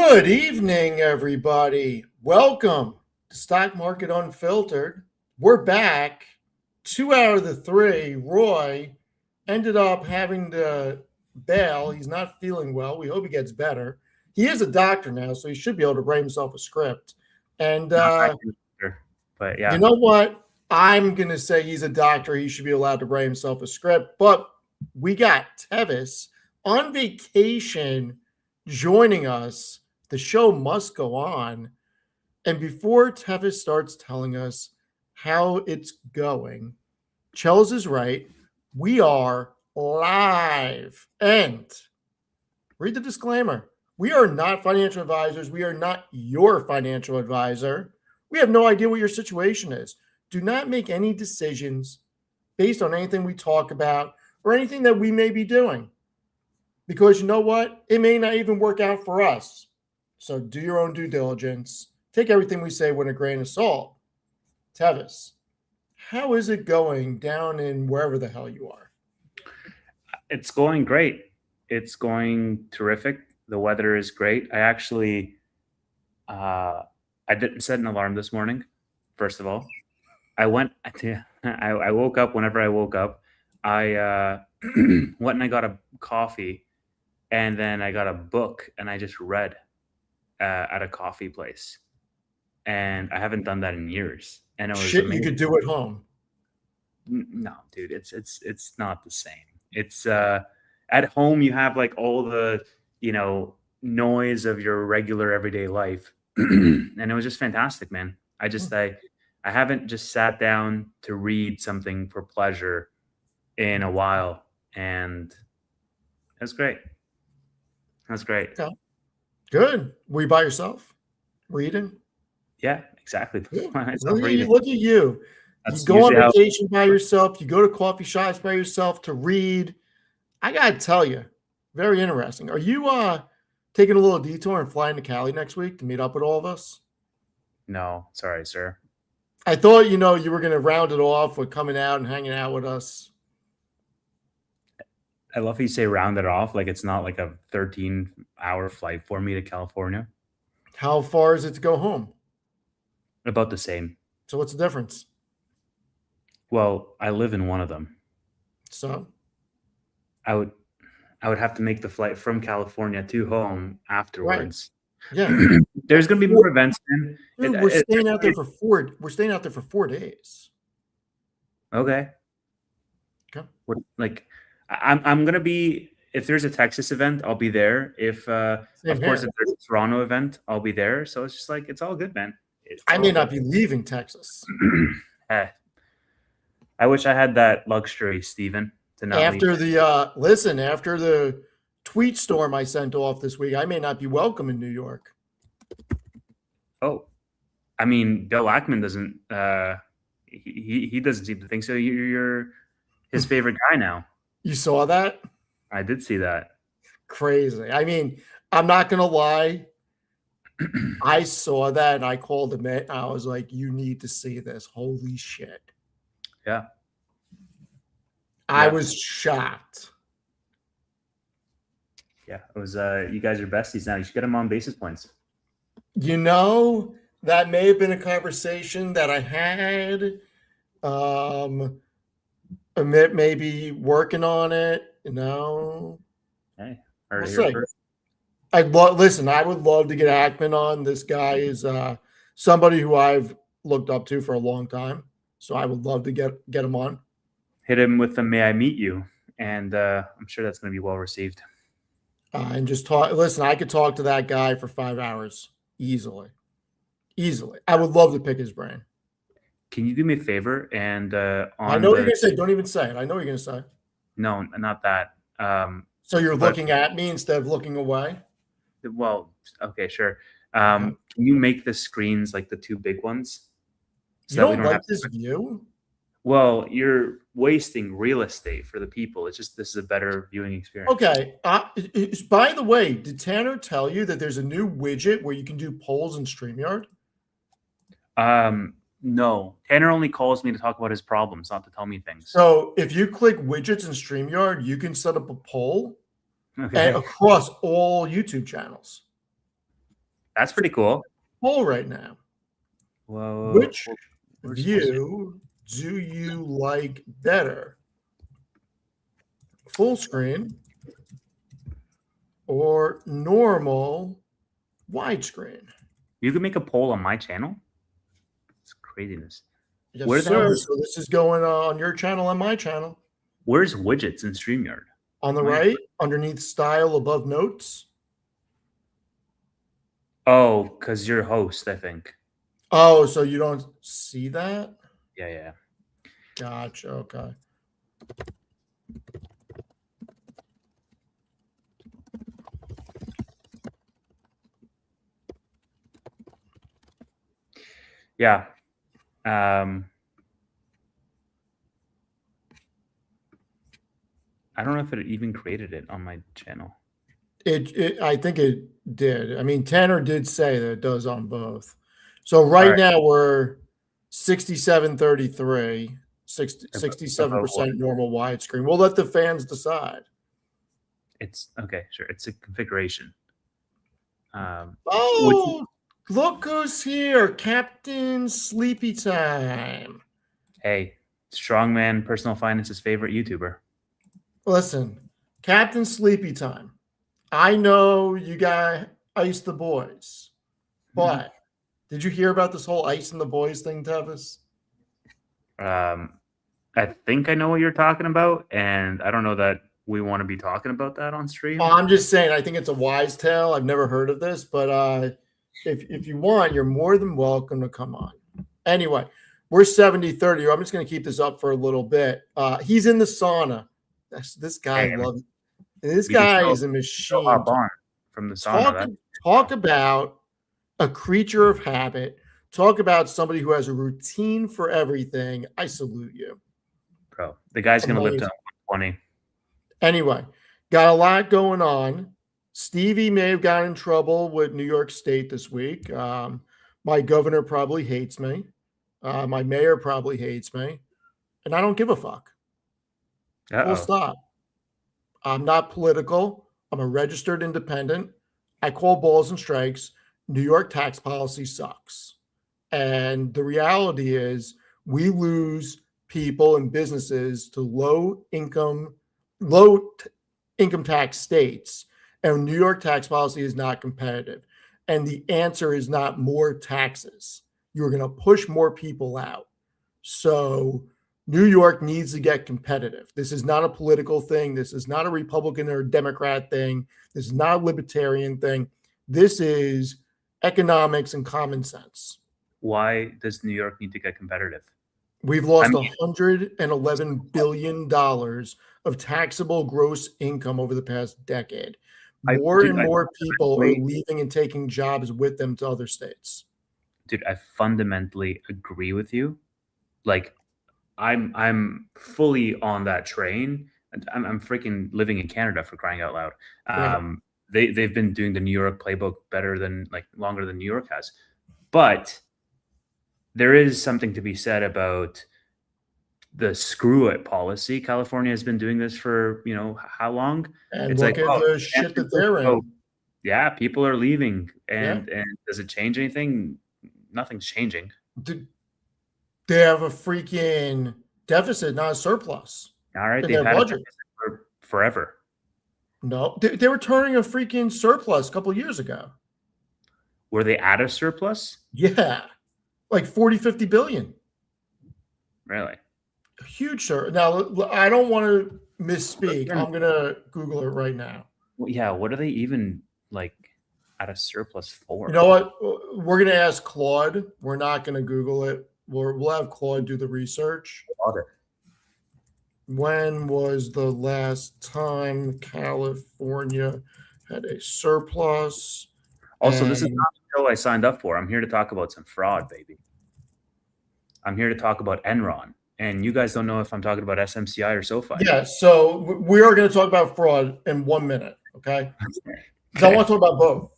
Good evening, everybody. Welcome to Stock Market Unfiltered. We're back. 2 out of the three. Roy ended up having to bail. He's not feeling well. We hope he gets better. He is a doctor now, so he should be able to write himself a script. And But yeah, you know what? I'm going to say he's a doctor. He should be allowed to write himself a script. But we got Tevis on vacation joining us. The show must go on. And before Tevis starts telling us how it's going, Chels is right. We are live. And read the disclaimer. We are not financial advisors. We are not your financial advisor. We have no idea what your situation is. Do not make any decisions based on anything we talk about or anything that we may be doing. Because you know what? It may not even work out for us. So do your own due diligence. Take everything we say with a grain of salt. Tevis, how is it going down in wherever the hell you are? it's going great. It's going terrific. The weather is great. I actually, I didn't set an alarm this morning. First of all, I woke up whenever I woke up. I went and I got a coffee, and then I got a book, and I just read at a coffee place. And I haven't done that in years. And it was Shit you amazing. could do at home. No, dude, it's not the same. It's at home you have like all the, noise of your regular everyday life. And it was just fantastic, man. I haven't just sat down to read something for pleasure in a while, and that's great. That's great. Okay. Good. Were you by yourself? Reading? Yeah, exactly. Good. Myself Look reading. at you. That's You go on usually how- vacation by yourself. You go to coffee shops by yourself to read. I got to tell you, very interesting. Are you taking a little detour and flying to Cali next week to meet up with all of us? No, sorry, sir. I thought, you were going to round it off with coming out and hanging out with us. I love how you say round it off like it's not like a 13-hour flight for me to California. How far is it to go home? About the same. So what's the difference? Well, I live in one of them. So I would have to make the flight from California to home afterwards. yeah, There's going to be more events, man. dude, we're staying out there for 4 days. Okay. Okay. I'm going to be, if there's a Texas event, I'll be there. If of course if there's a Toronto event, I'll be there. So it's just like it's all good, man. I may not be leaving Texas. I wish I had that luxury, Steven. After the tweet storm I sent off this week, I may not be welcome in New York. Oh, I mean, Bill Ackman doesn't. He doesn't seem to think so. You're his favorite guy now. You saw that? I did see that. Crazy. I mean, I'm not gonna lie. I saw that and I called him. I was like, "You need to see this! Holy shit!" Yeah. I was shocked. Yeah, it was. You guys are besties now. You should get him on basis points. That may have been a conversation that I had. Amit may be working on it. Hey, I would love to get Ackman on. This guy is somebody who I've looked up to for a long time, so I would love to get him on. Hit him with the "May I meet you," and I'm sure that's going to be well received. And just talk. Listen, I could talk to that guy for 5 hours easily. I would love to pick his brain. Can you do me a favor? And I know what you're going to say. Don't even say it. I know what you're going to say. No, not that. So you're looking at me instead of looking away? Well, okay, sure. Can you make the screens like the two big ones? So you don't like this view? Well, you're wasting real estate for the people. It's just this is a better viewing experience. Okay. By the way, did Tanner tell you that there's a new widget where you can do polls in StreamYard? No. Tanner only calls me to talk about his problems, not to tell me things. So if you click widgets in StreamYard, you can set up a poll across all YouTube channels. That's pretty cool. Poll right now. Whoa. Which Where's supposed to- view do you like better? Full screen or normal widescreen? You can make a poll on my channel? It's craziness. Yes, Where the hell sir. is- So this is going on your channel and my channel. Where's widgets in StreamYard? On the right, underneath style, above notes. Oh, because you're host, I think. Oh, so you don't see that? Yeah. Gotcha. Okay. Yeah. I don't know if it even created it on my channel. I think it did. I mean, Tanner did say that it does on both. So right now we're 67-33, 67% normal widescreen. We'll let the fans decide. It's okay, sure. It's a configuration. Look who's here, Captain Sleepy Time. Hey, Strongman Personal Finance's favorite YouTuber. Listen, Captain Sleepy Time. I know you got Ice the Boys, but did you hear about this whole Ice and the Boys thing, Tevis? I think I know what you're talking about, and I don't know that we want to be talking about that on stream. I'm just saying, I think it's a wise tale. I've never heard of this, but if you want, you're more than welcome to come on. Anyway, we're 70-30. I'm just going to keep this up for a little bit. He's in the sauna. This guy loves. This guy is a machine. Hop on from the sauna. Talk about a creature of habit. Talk about somebody who has a routine for everything. I salute you, bro. The guy's going to live to 120. Anyway, got a lot going on. Stevie may have gotten in trouble with New York State this week. My governor probably hates me. My mayor probably hates me. And I don't give a fuck. Full stop. I'm not political. I'm a registered independent. I call balls and strikes. New York tax policy sucks. And the reality is we lose people and businesses to low income tax states, and New York tax policy is not competitive. And the answer is not more taxes. You're going to push more people out. So New York needs to get competitive. This is not a political thing. This is not a Republican or a Democrat thing. This is not a libertarian thing. This is economics and common sense. Why does New York need to get competitive? We've lost $111 billion of taxable gross income over the past decade. More and more people are leaving and taking jobs with them to other states. Dude, I fundamentally agree with you. Like, I'm fully on that train. I'm freaking living in Canada, for crying out loud. They've been doing the New York playbook longer than New York has. But there is something to be said about the screw it policy. California has been doing this for, how long? And it's look at the shit that they're in. Yeah, people are leaving. And does it change anything? Nothing's changing. They have a freaking deficit, not a surplus. All right, they've had it for forever. No, they were turning a freaking surplus a couple of years ago. Were they at a surplus? Yeah, like 40-50 billion. Really? Huge, sir. Now, I don't want to misspeak. I'm going to Google it right now. Well, yeah, what are they even at a surplus for? You know what? We're going to ask Claude. We're not going to Google it. We'll have Claude do the research. When was the last time California had a surplus? Also, this is not the show I signed up for. I'm here to talk about some fraud, baby. I'm here to talk about Enron. And you guys don't know if I'm talking about SMCI or SOFI. Yeah, so we are going to talk about fraud in 1 minute, okay? I want to talk about both.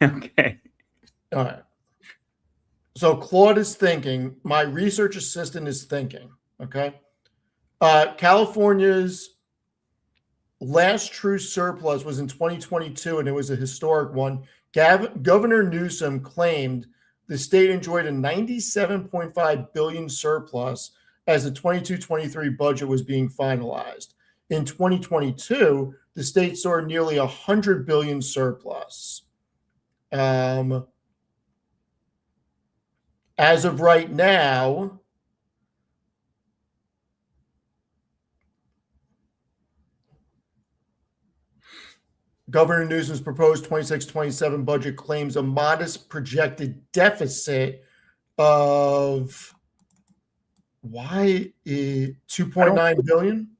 Okay. All right. So Claude is thinking. My research assistant is thinking, okay? California's last true surplus was in 2022, and it was a historic one. Governor Newsom claimed the state enjoyed a $97.5 billion surplus as the 22-23 budget was being finalized. In 2022, the state saw nearly $100 billion surplus. As of right now, Governor Newsom's proposed 26-27 budget claims a modest projected deficit of $2.9 billion.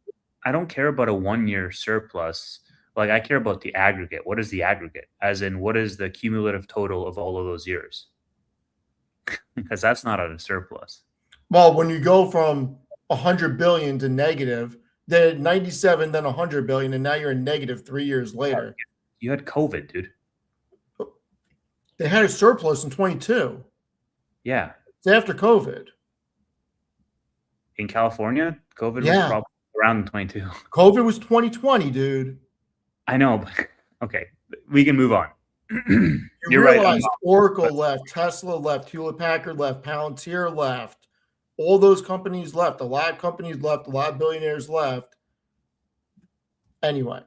I don't care about a 1-year surplus. Like, I care about the aggregate. What is the aggregate? As in, what is the cumulative total of all of those years? Because that's not a surplus. Well, when you go from 100 billion to negative, then 97, then 100 billion, and now you're in negative 3 years later. You had COVID, dude. They had a surplus in 22. Yeah. It's after COVID. In California, COVID was probably around 22. COVID was 2020, dude. I know, but okay, we can move on. You realize Oracle left, Tesla left, Hewlett Packard left, Palantir left. All those companies left. A lot of companies left. A lot of billionaires left. Anyway,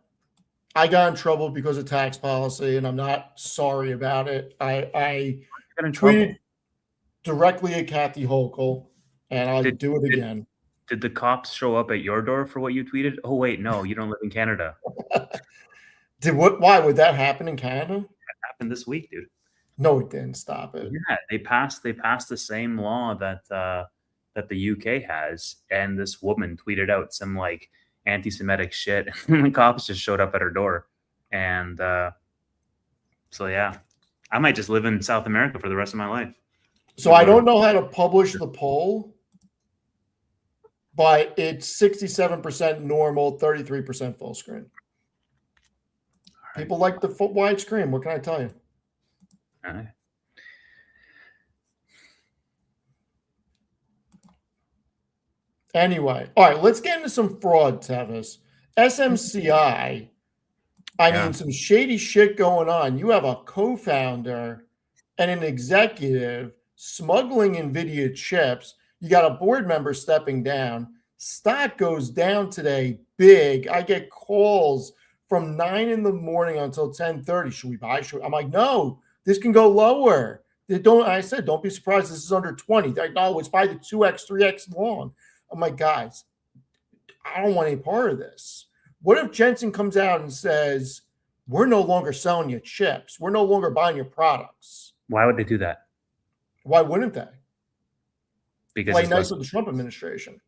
I got in trouble because of tax policy, and I'm not sorry about it. I tweeted directly at Kathy Hochul, and I'll do it again. Did the cops show up at your door for what you tweeted? Oh, wait, no, you don't live in Canada. Why would that happen in Canada? That happened this week, dude. No, it didn't. Stop it. Yeah, they passed the same law that the UK has, and this woman tweeted out some like anti-Semitic shit, and the cops just showed up at her door. And so yeah, I might just live in South America for the rest of my life. So I don't know how to publish the poll, but it's 67% normal, 33% full screen. People like the wide screen. What can I tell you? All right. Anyway, all right, let's get into some fraud, Tevis. SMCI, I mean, some shady shit going on. You have a co-founder and an executive smuggling NVIDIA chips. You got a board member stepping down. Stock goes down today big. I get calls from 9 in the morning until 10:30. Should we buy? I'm like, no, this can go lower. I said, don't be surprised. This is under 20. No, it's by the 2x, 3x long. I'm like, guys, I don't want any part of this. What if Jensen comes out and says, we're no longer selling you chips. We're no longer buying your products. Why would they do that? Why wouldn't they? Because play nice with the Trump administration.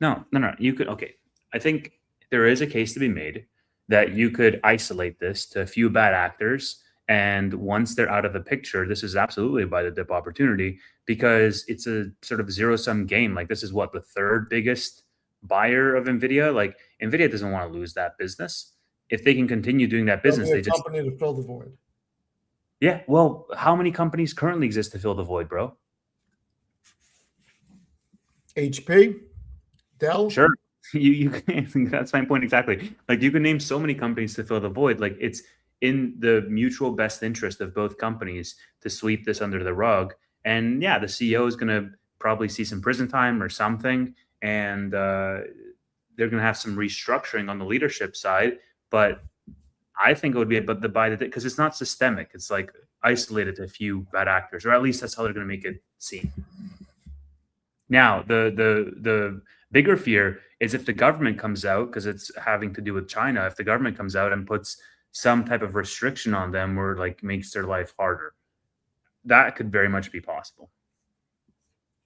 No. You could, okay. I think there is a case to be made that you could isolate this to a few bad actors. And once they're out of the picture, this is absolutely a buy the dip opportunity because it's a sort of zero-sum game. Like, this is what, the third biggest buyer of NVIDIA? Like, NVIDIA doesn't want to lose that business. If they can continue doing that business, they just company to fill the void. Yeah, well, how many companies currently exist to fill the void, bro? HP, Dell. Sure. You that's my point exactly. Like, you can name so many companies to fill the void. Like, it's in the mutual best interest of both companies to sweep this under the rug. And yeah, the CEO is going to probably see some prison time or something, and they're going to have some restructuring on the leadership side. But I think it would be because it's not systemic. It's like isolated to a few bad actors, or at least that's how they're going to make it seem. Now, the bigger fear is if the government comes out, because it's having to do with China, if the government comes out and puts some type of restriction on them or like makes their life harder, that could very much be possible.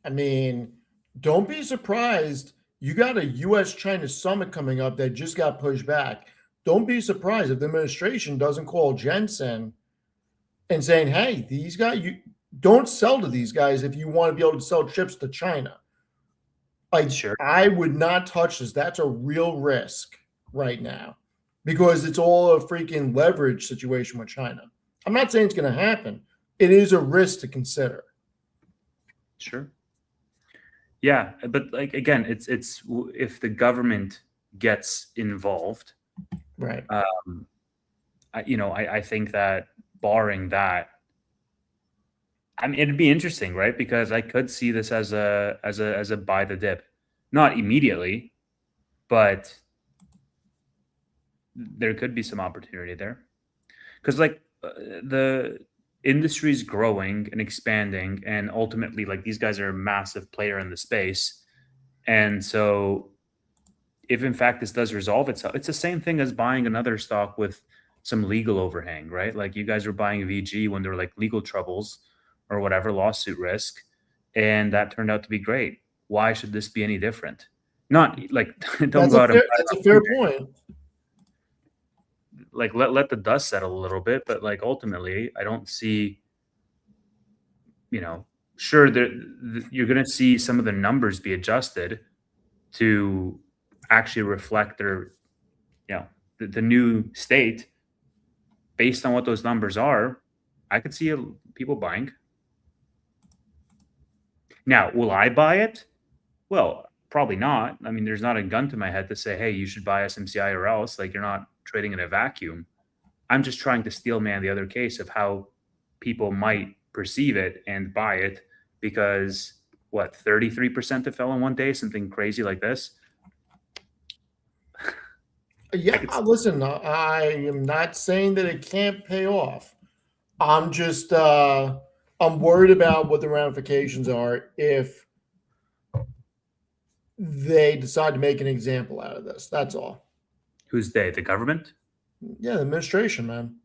I mean, don't be surprised. You got a U.S.-China summit coming up that just got pushed back. Don't be surprised if the administration doesn't call Jensen and saying, hey, these guys, you don't sell to these guys if you want to be able to sell chips to China. Sure. I would not touch this. That's a real risk right now because it's all a freaking leverage situation with China. I'm not saying it's going to happen. It is a risk to consider. Sure. Yeah, but like, again, it's if the government gets involved, right? I think that barring that, I mean, it'd be interesting, right? Because I could see this as a buy the dip, not immediately, but there could be some opportunity there. Because the industry's growing and expanding, and ultimately, like these guys are a massive player in the space, and so if in fact this does resolve itself, it's the same thing as buying another stock with some legal overhang, right? Like you guys were buying VG when there were like legal troubles or whatever, lawsuit risk, and that turned out to be great. Why should this be any different? Not like don't go out and buy it That's on a fair Monday. point. Like let the dust settle a little bit, but like ultimately, I don't see, sure you're going to see some of the numbers be adjusted to actually reflect their, the new state. Based on what those numbers are, I could see people buying. Now, will I buy it? Well, probably not. I mean, there's not a gun to my head to say, hey, you should buy SMCI or else. Like, you're not trading in a vacuum. I'm just trying to steel man the other case of how people might perceive it and buy it because, 33% it fell in one day, something crazy like this? Yeah, listen, I am not saying that it can't pay off. I'm just I'm worried about what the ramifications are if they decide to make an example out of this. That's all. Who's they? The government? Yeah, the administration, man.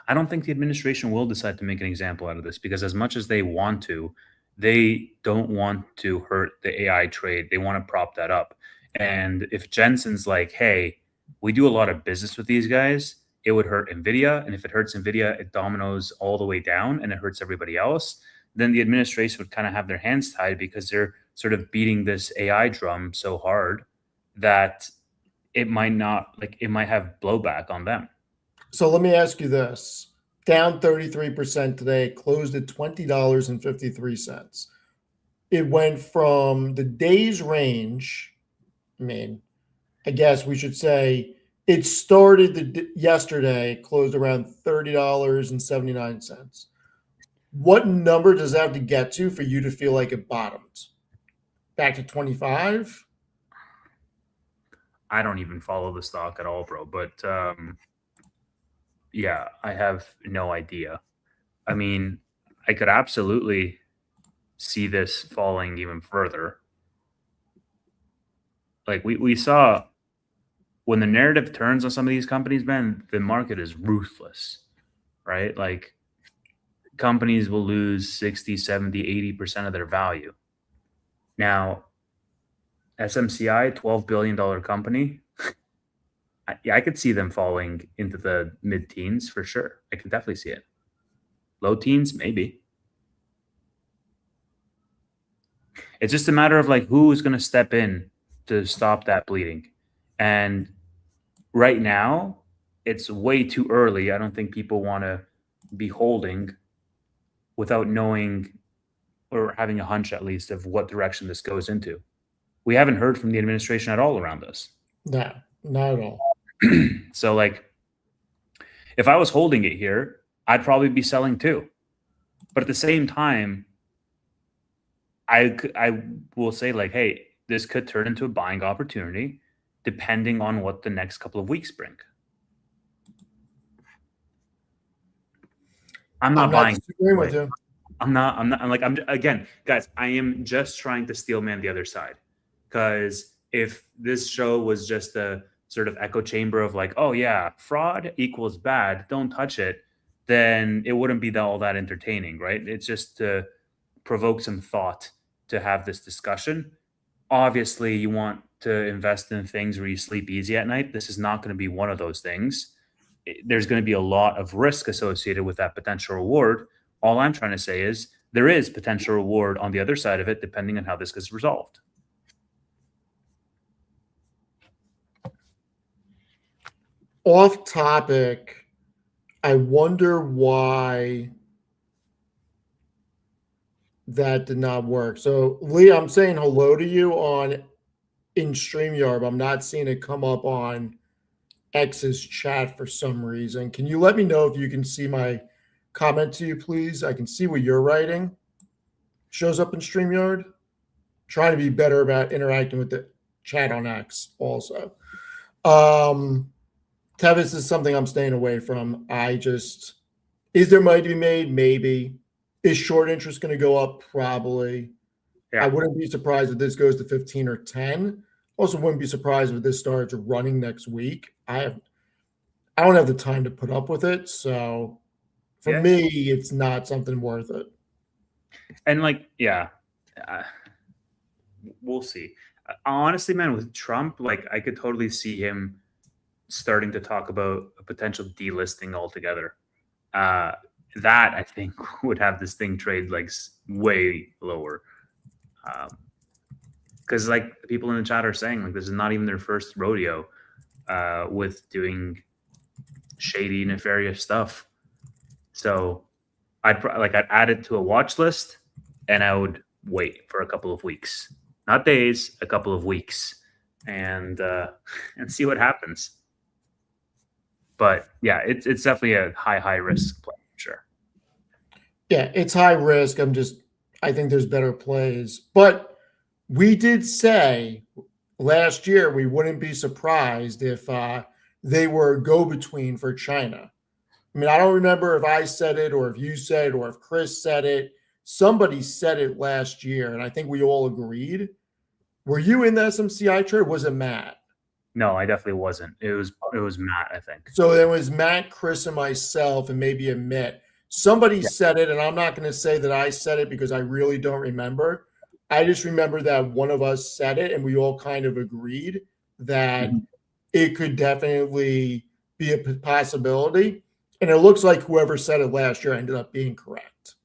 I don't think the administration will decide to make an example out of this because, as much as they want to, they don't want to hurt the AI trade. They want to prop that up. And if Jensen's like, hey, we do a lot of business with these guys, it would hurt NVIDIA. And if it hurts NVIDIA, it dominoes all the way down and it hurts everybody else. Then the administration would kind of have their hands tied because they're sort of beating this AI drum so hard that it might not, like, it might have blowback on them. So let me ask you this. Down 33% today, closed at $20.53. It went from the day's range. I mean, I guess we should say it started yesterday, closed around $30.79. What number does that have to get to for you to feel like it bottomed? Back to 25? I don't even follow the stock at all, bro. But yeah, I have no idea. I mean, I could absolutely see this falling even further. Like we saw when the narrative turns on some of these companies, man, the market is ruthless, right? Like companies will lose 60, 70, 80% of their value. Now, SMCI, $12 billion company, I could see them falling into the mid-teens for sure. I could definitely see it. Low teens, maybe. It's just a matter of like who is going to step in to stop that bleeding. And right now, it's way too early. I don't think people want to be holding without knowing or having a hunch at least of what direction this goes into. We haven't heard from the administration at all around this. No, not at all. So like if I was holding it here, I'd probably be selling too. But at the same time, I will say like, hey, this could turn into a buying opportunity depending on what the next couple of weeks bring. I'm not buying. Disagreeing with you. Again, guys, I am just trying to steel man the other side. Because if this show was just a sort of echo chamber of like, oh yeah, fraud equals bad, don't touch it, then it wouldn't be all that entertaining, right? It's just to provoke some thought to have this discussion. Obviously, you want to invest in things where you sleep easy at night. This is not going to be one of those things. There's going to be a lot of risk associated with that potential reward. All I'm trying to say is there is potential reward on the other side of it, depending on how this gets resolved. Off topic, I wonder why that did not work. So, Lee, I'm saying hello to you in StreamYard, but I'm not seeing it come up on X's chat for some reason. Can you let me know if you can see my comment to you, please? I can see what you're writing. Shows up in StreamYard. Trying to be better about interacting with the chat on X also. Tevis is something I'm staying away from. Is there money to be made? Maybe. Is short interest going to go up? Probably. Yeah. I wouldn't be surprised if this goes to 15 or 10. Also, wouldn't be surprised if this starts running next week. I don't have the time to put up with it. So for me, it's not something worth it. And we'll see. Honestly, man, with Trump, I could totally see him starting to talk about a potential delisting altogether. That I think would have this thing trade way lower. Because people in the chat are saying this is not even their first rodeo with doing shady, nefarious stuff. So I'd add it to a watch list, and I would wait for a couple of weeks, not days, a couple of weeks, and see what happens. But yeah, it's definitely a high risk play, for sure. Yeah, it's high risk. I think there's better plays, but we did say last year we wouldn't be surprised if they were a go-between for China. I mean, I don't remember if I said it or if you said it or if Chris said it. Somebody said it last year, and I think we all agreed. Were you in the SMCI trade? Was it Matt? No, I definitely wasn't. It was Matt, I think. So there was Matt, Chris, and myself, and maybe a Mitt. Somebody said it, and I'm not going to say that I said it because I really don't remember. I just remember that one of us said it, and we all kind of agreed that it could definitely be a possibility. And it looks like whoever said it last year ended up being correct.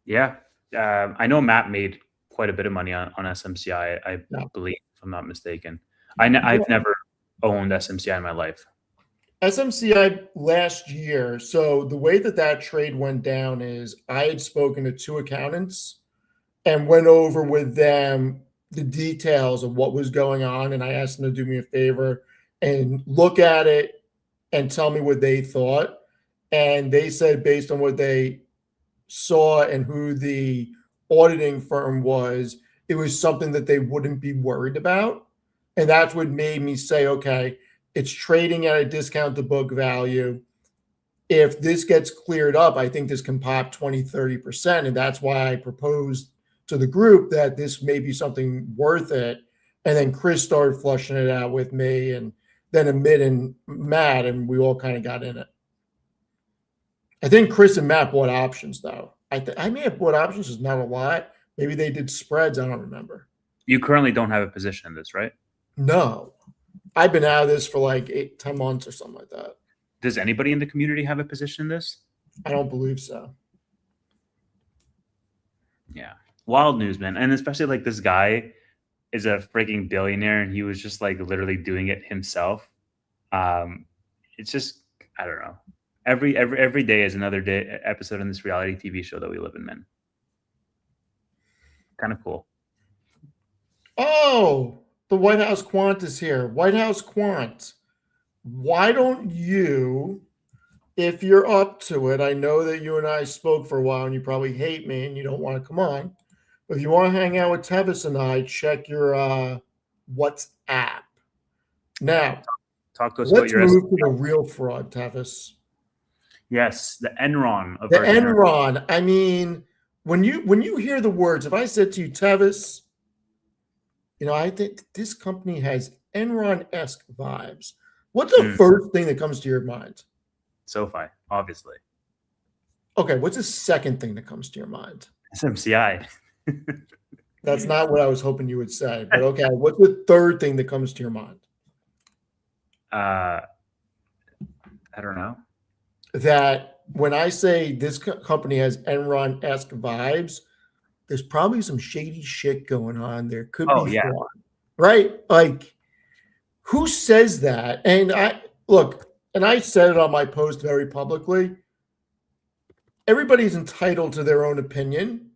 Yeah. I know Matt made quite a bit of money on SMCI, I believe, if I'm not mistaken. I've never owned SMCI in my life. SMCI last year, so the way that trade went down is I had spoken to 2 accountants and went over with them the details of what was going on, and I asked them to do me a favor and look at it and tell me what they thought. And they said based on what they saw and who the auditing firm was, it was something that they wouldn't be worried about. And that's what made me say, okay, it's trading at a discount to book value. If this gets cleared up, I think this can pop 20, 30%. And that's why I proposed to the group that this may be something worth it. And then Chris started flushing it out with me, and then Amit and Matt, and we all kind of got in it. I think Chris and Matt bought options, though. I may have bought options, is not a lot. Maybe they did spreads. I don't remember. You currently don't have a position in this, right? No. I've been out of this for 8-10 months or something like that. Does anybody in the community have a position in this? I don't believe so. Yeah. Wild news, man. And especially this guy is a freaking billionaire, and he was just literally doing it himself. It's just, I don't know. Every day is another episode in this reality TV show that we live in, man. Kind of cool. Oh, the White House Quant is here. White House Quant, why don't you, if you're up to it, I know that you and I spoke for a while and you probably hate me and you don't want to come on, but if you want to hang out with Tevis and I, check your WhatsApp. Now, talk to us let's about your move to the real fraud, Tevis. Yes, the Enron. The Enron. I mean, when you hear the words, if I said to you, Tevis, I think this company has Enron-esque vibes. What's the first thing that comes to your mind? SOFI, obviously. Okay, what's the second thing that comes to your mind? SMCI. That's not what I was hoping you would say, but okay. What's the third thing that comes to your mind? I don't know. That when I say this company has Enron-esque vibes, there's probably some shady shit going on. There could be fraud, right? Who says that? And I said it on my post very publicly. Everybody's entitled to their own opinion,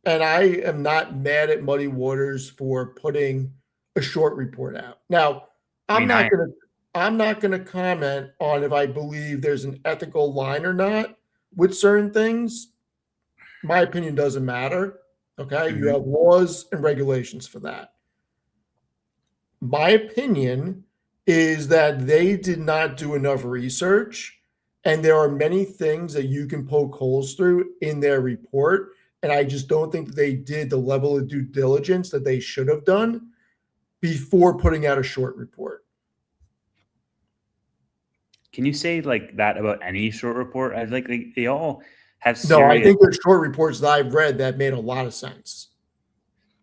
and I am not mad at Muddy Waters for putting a short report out. Now, I'm not gonna I'm not gonna comment on if I believe there's an ethical line or not with certain things. My opinion doesn't matter. Okay, you Mhm. have laws and regulations for that. My opinion is that they did not do enough research, and there are many things that you can poke holes through in their report. And I just don't think that they did the level of due diligence that they should have done before putting out a short report. Can you say like that about any short report? I like they all have No, I serious. think there's short reports that I've read that made a lot of sense.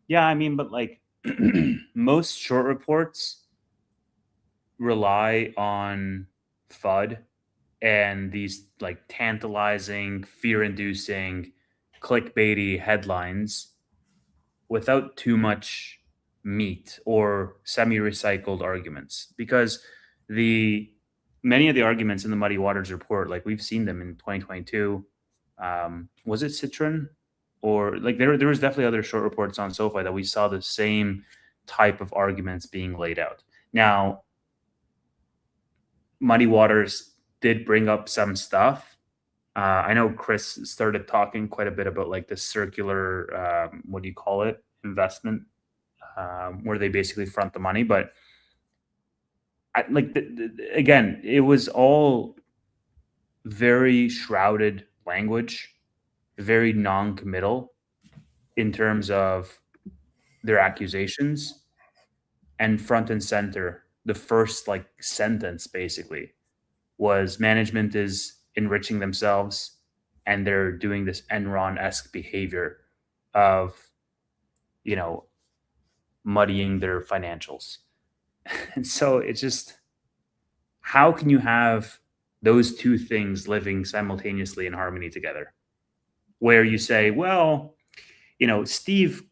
Yeah, I mean, but like most short reports rely on FUD and these like tantalizing, fear-inducing, clickbaity headlines without too much meat or semi-recycled arguments, because the many of the arguments in the Muddy Waters report, like we've seen them in 2022. Was it Citron, or like there was definitely other short reports on SoFi that we saw the same type of arguments being laid out. Now, Muddy Waters did bring up some stuff. I know Chris started talking quite a bit about like the circular, what do you call it, investment, where they basically front the money. But again, it was all very shrouded language, very non-committal in terms of their accusations, and front and center. The first like sentence basically was management is enriching themselves and they're doing this Enron-esque behavior of, you know, muddying their financials. And so it's just, how can you have those two things living simultaneously in harmony together? Where you say, well, Steve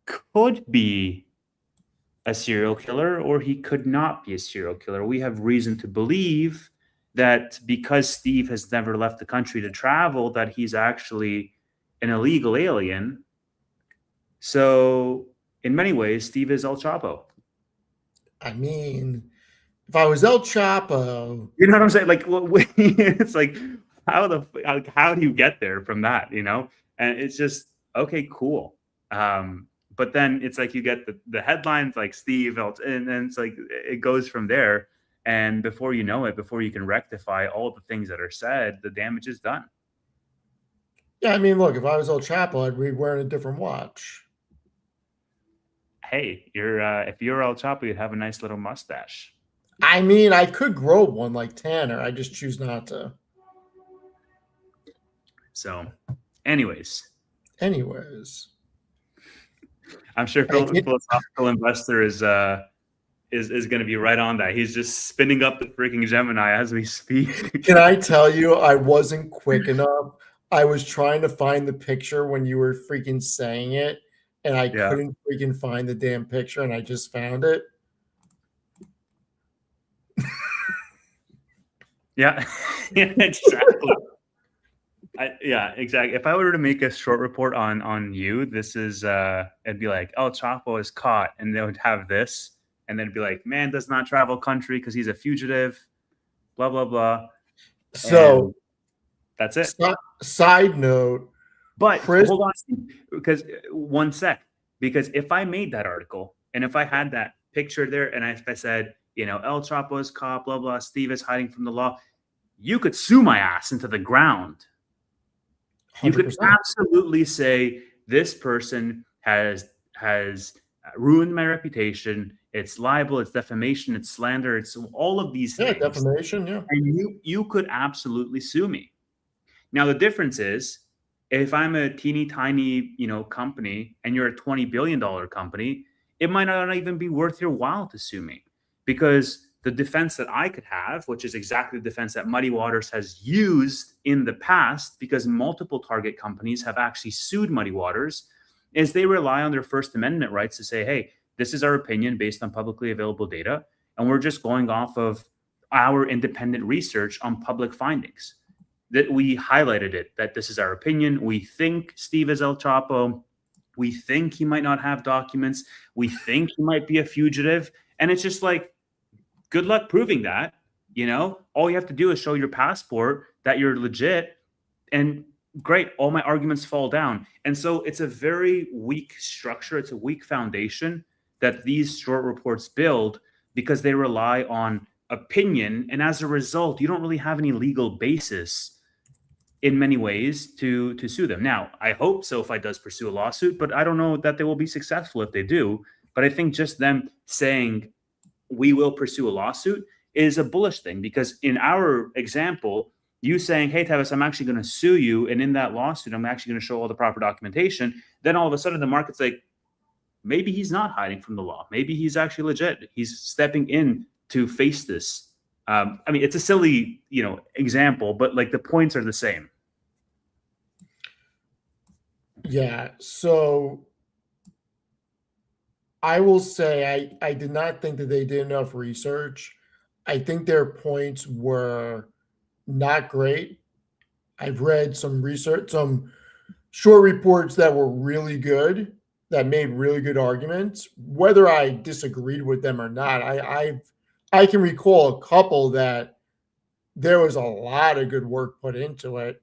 could be a serial killer or he could not be a serial killer. We have reason to believe that because Steve has never left the country to travel, that he's actually an illegal alien. So in many ways, Steve is El Chapo. I mean, if I was El Chapo, You know what I'm saying? Like, it's like, how do you get there from that? And it's just, okay, cool. But then it's like you get the headlines like Steve, and then it's like it goes from there. And before you know it, before you can rectify all the things that are said, the damage is done. yeah, I mean, look, if I was El Chapo, I'd be wearing a different watch. Hey, if you're El Chapo, you'd have a nice little mustache. I mean, I could grow one like Tanner. I just choose not to. So, anyways, I'm sure philosophical investor is going to be right on that. He's just spinning up the freaking Gemini as we speak. Can I tell you, I wasn't quick enough. I was trying to find the picture when you were freaking saying it, and I couldn't freaking find the damn picture, and I just found it. Yeah, exactly. Exactly. If I were to make a short report on you, this is it'd be like El Chapo is caught, and they would have this, and then it'd be like, man does not travel country because he's a fugitive, blah blah blah. So and that's it. Side note, but Chris, hold on, because one sec, because if I made that article and if I had that picture there, and if I said, El Chapo is caught, blah blah, Steve is hiding from the law, you could sue my ass into the ground. 100%. You could absolutely say this person has ruined my reputation. It's libel, it's defamation, it's slander, it's all of these things. Yeah, defamation, yeah. And you could absolutely sue me. Now the difference is, if I'm a teeny tiny, company and you're a $20 billion company, it might not even be worth your while to sue me, because the defense that I could have, which is exactly the defense that Muddy Waters has used in the past, because multiple target companies have actually sued Muddy Waters, is they rely on their First Amendment rights to say, hey, this is our opinion based on publicly available data, and we're just going off of our independent research on public findings. That we highlighted it, that this is our opinion. We think Steve is El Chapo. We think he might not have documents. We think he might be a fugitive. And it's just like, good luck proving that. All you have to do is show your passport that you're legit, and great, all my arguments fall down. And so it's a very weak structure. It's a weak foundation that these short reports build, because they rely on opinion. And as a result, you don't really have any legal basis in many ways to sue them. Now, I hope SoFi does pursue a lawsuit, but I don't know that they will be successful if they do. But I think just them saying we will pursue a lawsuit is a bullish thing, because in our example, you saying, hey, Tevis, I'm actually going to sue you, and in that lawsuit, I'm actually going to show all the proper documentation, then all of a sudden the market's like, maybe he's not hiding from the law. Maybe he's actually legit. He's stepping in to face this. It's a silly, example, but like the points are the same. Yeah. So I will say I did not think that they did enough research. I think their points were not great. I've read some research, some short reports that were really good, that made really good arguments. Whether I disagreed with them or not, I can recall a couple that there was a lot of good work put into it,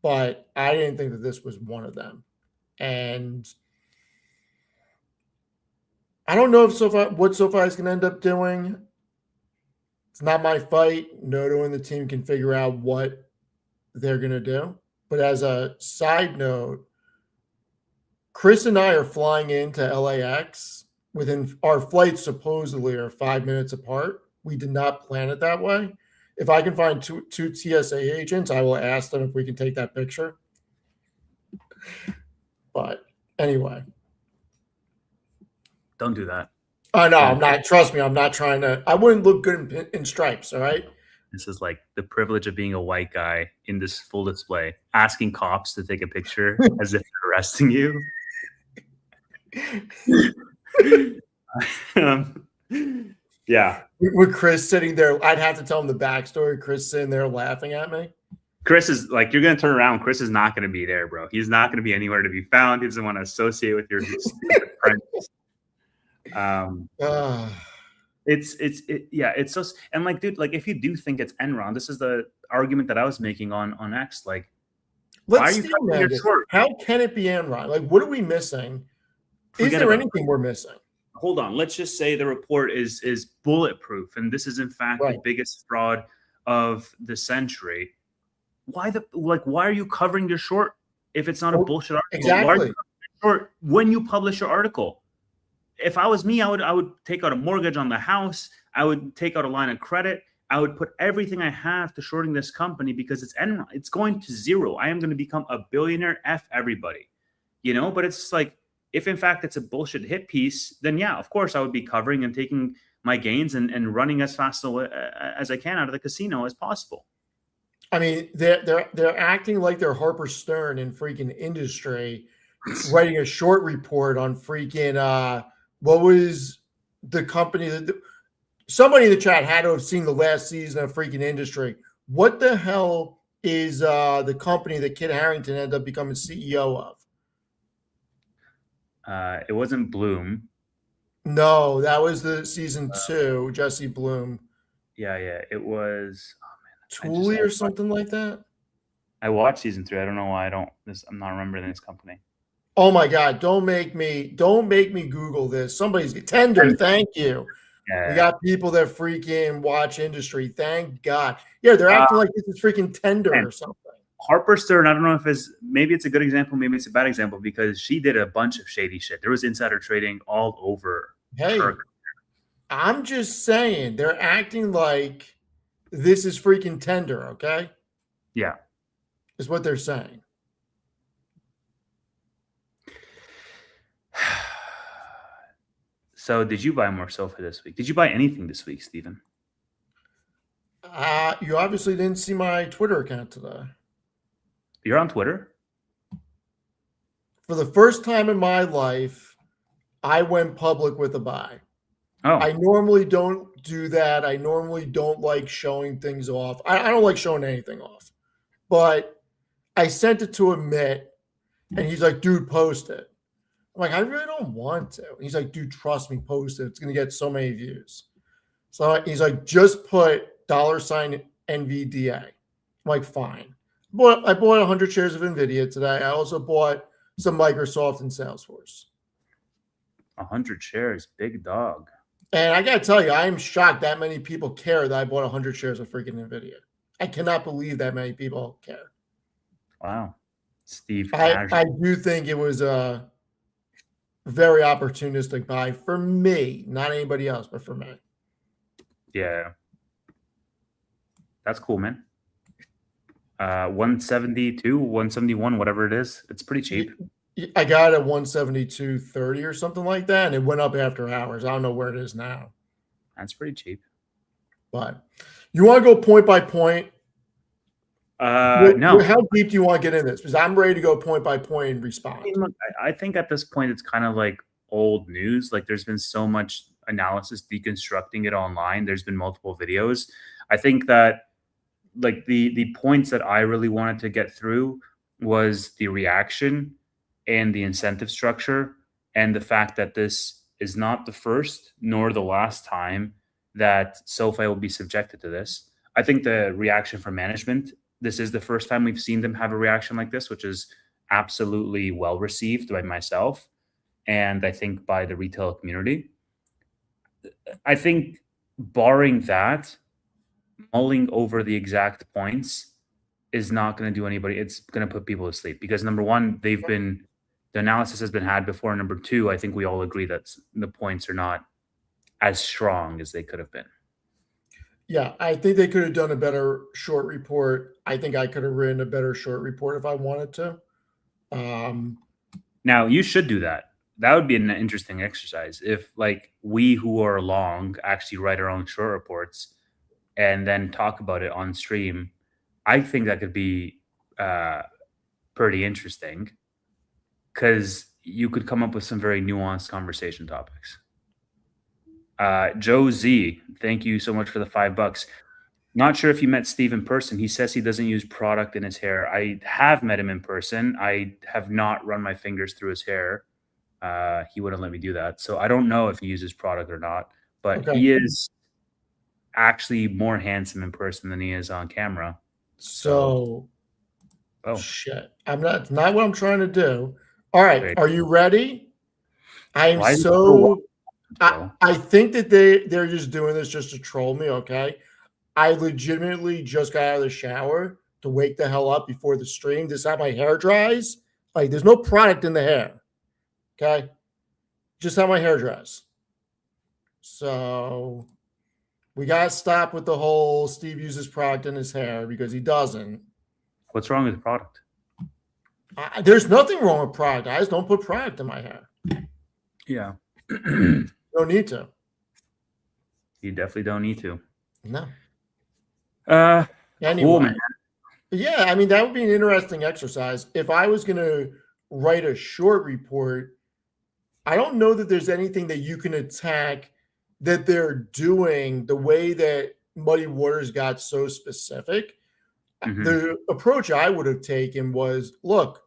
but I didn't think that this was one of them. And I don't know what SoFi is going to end up doing. It's not my fight. Noto and the team can figure out what they're going to do. But as a side note, Chris and I are flying into LAX. Within our flights supposedly are 5 minutes apart. We did not plan it that way. If I can find two TSA agents, I will ask them if we can take that picture. But anyway. Don't do that. Oh, no, I'm not. Trust me, I'm not trying to. I wouldn't look good in stripes, all right? This is like the privilege of being a white guy in this full display, asking cops to take a picture as if they're arresting you. Yeah. With Chris sitting there, I'd have to tell him the backstory. Chris sitting there laughing at me. Chris is like, you're going to turn around. Chris is not going to be there, bro. He's not going to be anywhere to be found. He doesn't want to associate with your stupid friends. It's so, and like, dude, like if you do think it's Enron, this is the argument that I was making on X. Like, let's see, how can it be Enron? Like, what are we missing? Is there anything we're missing? Hold on. Let's just say the report is bulletproof, and this is in fact the biggest fraud of the century. Why are you covering your short if it's not a bullshit article? Exactly. Why are you covering your short when you publish your article? If I was me, I would take out a mortgage on the house. I would take out a line of credit. I would put everything I have to shorting this company, because it's going to zero. I am going to become a billionaire. F everybody, But it's like, if in fact it's a bullshit hit piece, then yeah, of course I would be covering and taking my gains and running as fast as I can out of the casino as possible. I mean, they're acting like they're Harper Stern in freaking industry, writing a short report on freaking what was the company that somebody in the chat had to have seen the last season of freaking industry. What the hell is the company that Kit Harington ended up becoming CEO of? It wasn't Bloom. No, that was the season 2, Jesse Bloom. Yeah, it was Thule or something like that. I watched season 3. I don't know why I'm not remembering this company. Oh my God! Don't make me Google this. Somebody's Tender. Thank you. Yeah. We got people that freaking watch industry. Thank God. Yeah, they're acting like this is freaking Tender or something. Harper Stern, I don't know if maybe it's a good example, maybe it's a bad example, because she did a bunch of shady shit. There was insider trading all over. Hey, I'm just saying they're acting like this is freaking Tender, okay? Yeah. Is what they're saying. So did you buy more SOFI this week? Did you buy anything this week, Steven? You obviously didn't see my Twitter account today. You're on Twitter? For the first time in my life, I went public with a buy. Oh. I normally don't do that. I normally don't like showing things off. I don't like showing anything off. But I sent it to Amit, and he's like, dude, post it. I'm like, I really don't want to. He's like, dude, trust me, post it. It's going to get so many views. So he's like, just put $ NVDA. I'm like, fine. I bought 100 shares of NVIDIA today. I also bought some Microsoft and Salesforce. 100 shares, big dog. And I got to tell you, I am shocked that many people care that I bought 100 shares of freaking NVIDIA. I cannot believe that many people care. Wow. Steve, I do think it was a very opportunistic buy for me, not anybody else, but for me. Yeah. That's cool, man. 172, 171, whatever it is. It's pretty cheap. I got it at 172.30 or something like that, and it went up after hours. I don't know where it is now. That's pretty cheap. But you want to go point by point? No. How deep do you want to get in this? Because I'm ready to go point by point and respond. I think at this point it's kind of like old news. Like there's been so much analysis deconstructing it online. There's been multiple videos. I think that like the points that I really wanted to get through was the reaction and the incentive structure and the fact that this is not the first nor the last time that SoFi will be subjected to this. I think the reaction from management, this is the first time we've seen them have a reaction like this, which is absolutely well received by myself and I think by the retail community. I think barring that, mulling over the exact points is not going to do anybody. It's going to put people to sleep because number one, the analysis has been had before. Number two, I think we all agree that the points are not as strong as they could have been. Yeah, I think they could have done a better short report. I think I could have written a better short report if I wanted to. Now you should do that. That would be an interesting exercise. If like we who are long actually write our own short reports and then talk about it on stream, I think that could be pretty interesting because you could come up with some very nuanced conversation topics. Joe Z, thank you so much for the $5. Not sure if you met Steve in person. He says he doesn't use product in his hair. I have met him in person. I have not run my fingers through his hair. He wouldn't let me do that. So I don't know if he uses product or not, but He is actually more handsome in person than he is on camera. So shit. That's not what I'm trying to do. All right. Are you ready? I think that they're just doing this just to troll me, okay? I legitimately just got out of the shower to wake the hell up before the stream. This is how my hair dries. Like, there's no product in the hair, okay? Just how my hair dries. So we got to stop with the whole Steve uses product in his hair because he doesn't. What's wrong with the product? There's nothing wrong with product. I just don't put product in my hair. Yeah. Don't need to. You definitely don't need to. No. Anyway. Cool, man. Yeah, I mean, that would be an interesting exercise. If I was going to write a short report, I don't know that there's anything that you can attack that they're doing the way that Muddy Waters got so specific. Mm-hmm. The approach I would have taken was, look,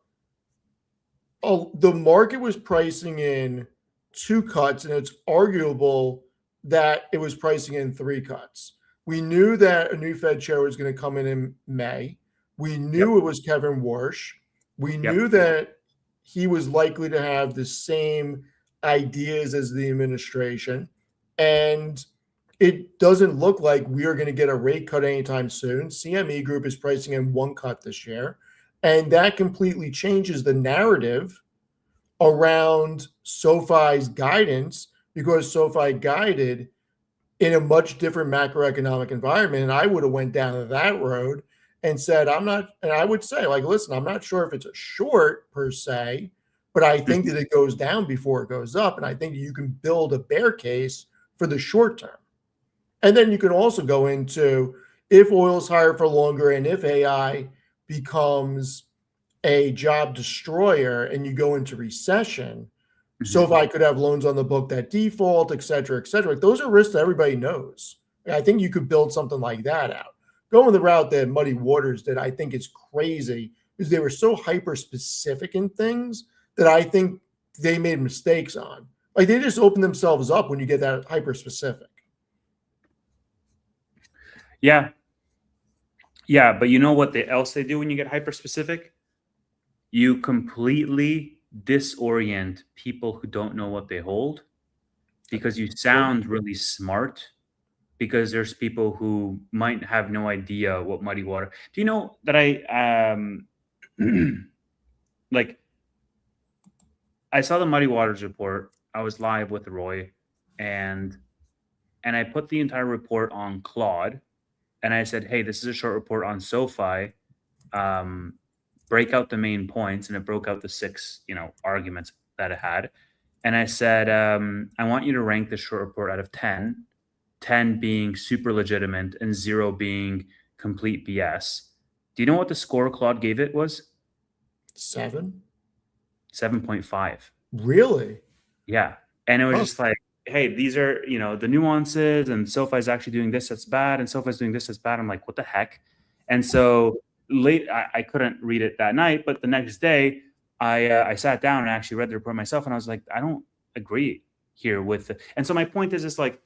the market was pricing in 2 cuts, and it's arguable that it was pricing in 3 cuts. We knew that a new Fed chair was going to come in May. We knew it was Kevin Warsh. We knew that he was likely to have the same ideas as the administration. And it doesn't look like we are going to get a rate cut anytime soon. CME Group is pricing in 1 cut this year. And that completely changes the narrative around SoFi's guidance because SoFi guided in a much different macroeconomic environment. And I would have went down that road and said, I would say, like, listen, I'm not sure if it's a short per se, but I think that it goes down before it goes up. And I think you can build a bear case for the short term. And then you can also go into if oil's higher for longer and if AI becomes a job destroyer and you go into recession, so if I could have loans on the book that default, et cetera, those are risks that everybody knows. And I think you could build something like that out. Going the route that Muddy Waters did, I think is crazy because they were so hyper specific in things that I think they made mistakes on. Like they just open themselves up when you get that hyper specific. Yeah. Yeah. But you know what else they do when you get hyper specific? You completely disorient people who don't know what they hold because you sound really smart because there's people who might have no idea what muddy water. Do you know that like I saw the Muddy Waters report. I was live with Roy, and I put the entire report on Claude, and I said, "Hey, this is a short report on SoFi. Um, break out the main points," and it broke out the six, arguments that it had. And I said, "I want you to rank the short report out of 10, 10 being super legitimate and 0 being complete BS." Do you know what the score Claude gave it was? 7? 7.5. Really? Yeah. And it was Huh. just like, hey, these are, the nuances, and SoFi is actually doing this that's bad, and SoFi is doing this that's bad. I'm like, what the heck? And so late, I couldn't read it that night, but the next day, I sat down and actually read the report myself, and I was like, I don't agree here with it. And so my point is like,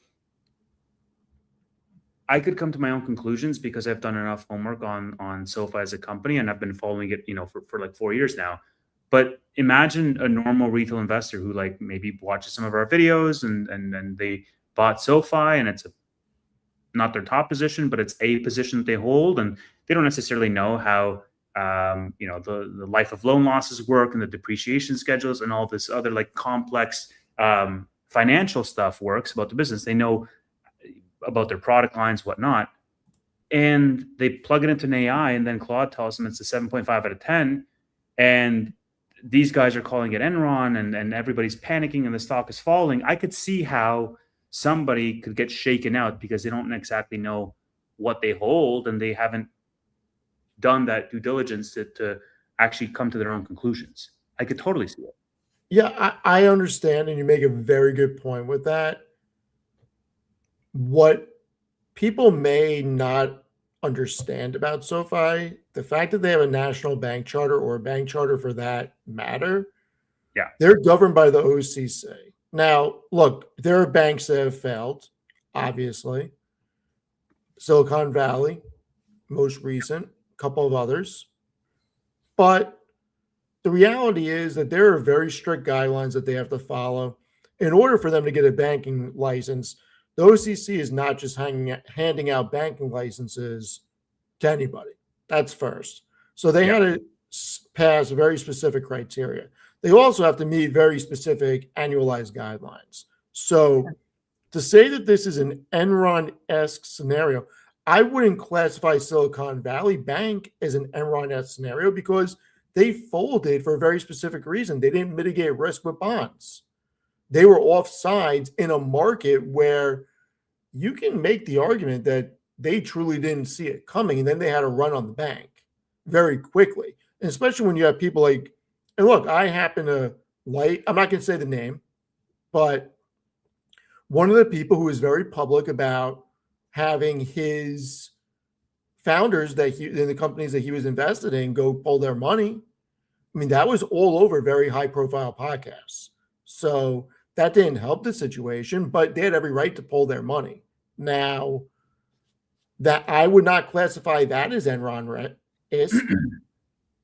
I could come to my own conclusions because I've done enough homework on SoFi as a company, and I've been following it, for like 4 years now. But imagine a normal retail investor who like maybe watches some of our videos and then they bought SoFi, and it's not their top position, but it's a position that they hold, and they don't necessarily know how the life of loan losses work and the depreciation schedules and all this other like complex financial stuff works about the business. They know about their product lines, whatnot, and they plug it into an AI, and then Claude tells them it's a 7.5 out of 10, and these guys are calling it Enron, and everybody's panicking, and the stock is falling. I could see how somebody could get shaken out because they don't exactly know what they hold, and they haven't done that due diligence to actually come to their own conclusions. I could totally see it. Yeah, I understand, and you make a very good point with that. What people may not understand about SoFi, the fact that they have a national bank charter or a bank charter for that matter, Yeah. they're governed by the OCC. Now, look, there are banks that have failed, obviously. Silicon Valley, most recent, a couple of others. But the reality is that there are very strict guidelines that they have to follow in order for them to get a banking license. The OCC is not just handing out banking licenses to anybody. That's first. So they Yeah. had to pass very specific criteria. They also have to meet very specific annualized guidelines. So to say that this is an Enron-esque scenario, I wouldn't classify Silicon Valley Bank as an Enron-esque scenario because they folded for a very specific reason. They didn't mitigate risk with bonds. They were off sides in a market where you can make the argument that they truly didn't see it coming, and then they had a run on the bank very quickly. And especially when you have people like, and look, I happen to like, I'm not going to say the name, but one of the people who is very public about having his founders that he in the companies that he was invested in go pull their money. I mean, that was all over very high profile podcasts. So that didn't help the situation, but they had every right to pull their money. Now, that I would not classify that as Enron risk.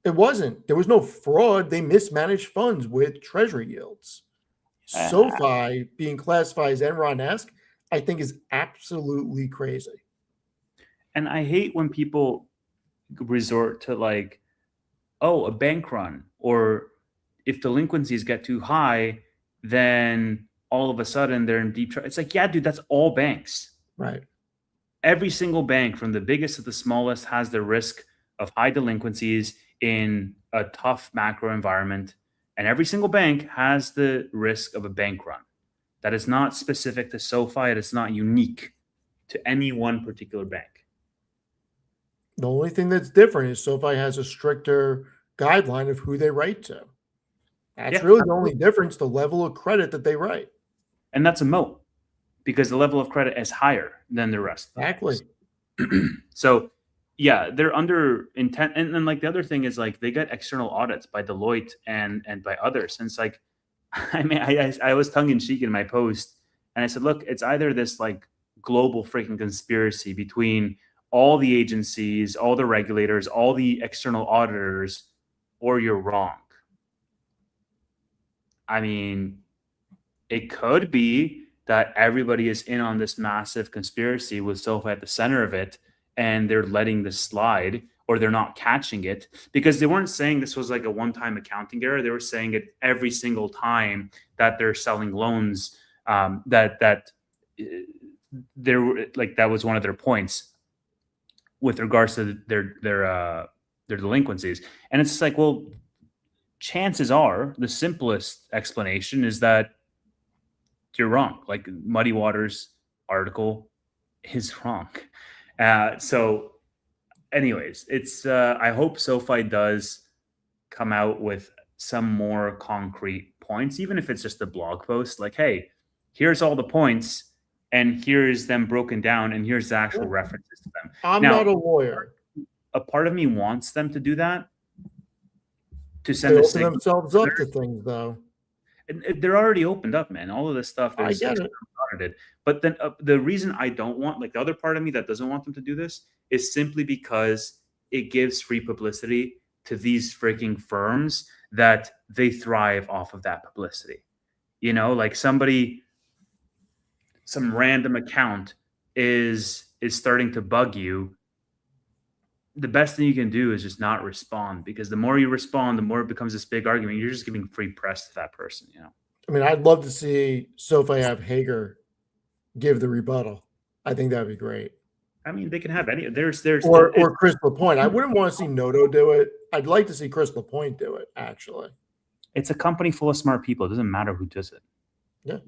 It wasn't. There was no fraud. They mismanaged funds with treasury yields. SoFi being classified as Enron-esque, I think is absolutely crazy. And I hate when people resort to like, oh, a bank run, or if delinquencies get too high, then all of a sudden they're in deep trouble. It's like, yeah, dude, that's all banks. Right. Every single bank, from the biggest to the smallest, has the risk of high delinquencies in a tough macro environment. And every single bank has the risk of a bank run. That is not specific to SoFi. It is not unique to any one particular bank. The only thing that's different is SoFi has a stricter guideline of who they write to. That's Yeah, really the only absolutely. difference, the level of credit that they write. And that's a moat because the level of credit is higher than the rest of the Exactly. banks. So, yeah, they're under intent. And then, like, the other thing is, like, they get external audits by Deloitte and by others. And it's like, I mean, I was tongue in cheek in my post, and I said, look, it's either this like global freaking conspiracy between all the agencies, all the regulators, all the external auditors, or you're wrong. I mean, it could be that everybody is in on this massive conspiracy with SOFI at the center of it, and they're letting this slide, or they're not catching it, because they weren't saying this was like a one-time accounting error. They were saying it every single time that they're selling loans. That there were, like, that was one of their points with regards to their delinquencies. And it's like, well, chances are the simplest explanation is that you're wrong. Like, Muddy Waters article is wrong. So anyways, it's I hope SoFi does come out with some more concrete points, even if it's just a blog post, like, hey, here's all the points, and here's them broken down, and here's the actual references to them. I'm Now, not a lawyer. A part of me wants them to do that, to They send a open signal. themselves up to things, though. And they're already opened up, man. All of this stuff I is get it. audited. But then the reason I don't want, like, the other part of me that doesn't want them to do this is simply because it gives free publicity to these freaking firms that they thrive off of that publicity. You know, like, some random account is starting to bug you. The best thing you can do is just not respond, because the more you respond, the more it becomes this big argument. You're just giving free press to that person, you know? I mean, I'd love to see SoFi have Hager give the rebuttal. I think that'd be great. I mean, they can have any. There's Or Chris Lapointe. I wouldn't want to see Noto do it. I'd like to see Chris Lapointe do it, actually. It's a company full of smart people. It doesn't matter who does it. Yeah.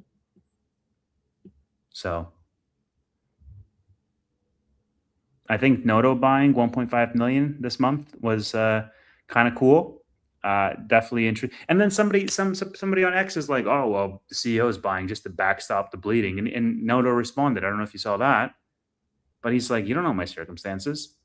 So I think Noto buying 1.5 million this month was kind of cool. Definitely interesting. And then somebody on X is like, oh, well, the CEO is buying just to backstop the bleeding. And Noto responded. I don't know if you saw that, but he's like, you don't know my circumstances.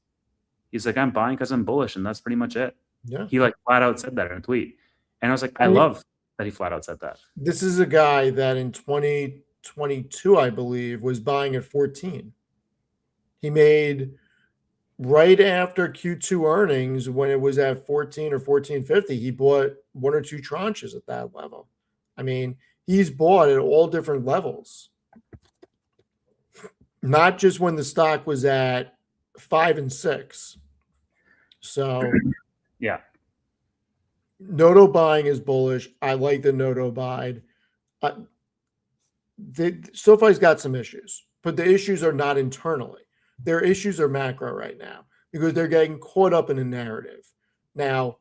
He's like, I'm buying because I'm bullish, and that's pretty much it. Yeah. He, like, flat out said that in a tweet. And I was like, I love that he flat out said that. This is a guy that in 2022, I believe, was buying at 14. He made, right after Q2 earnings, when it was at 14 or 14.50, he bought one or two tranches at that level. I mean, he's bought at all different levels, not just when the stock was at 5 and 6. So yeah, Noto buying is bullish. I like the Noto buy. SoFi's got some issues, but the issues are not internally. Their issues are macro right now because they're getting caught up in a narrative. Now,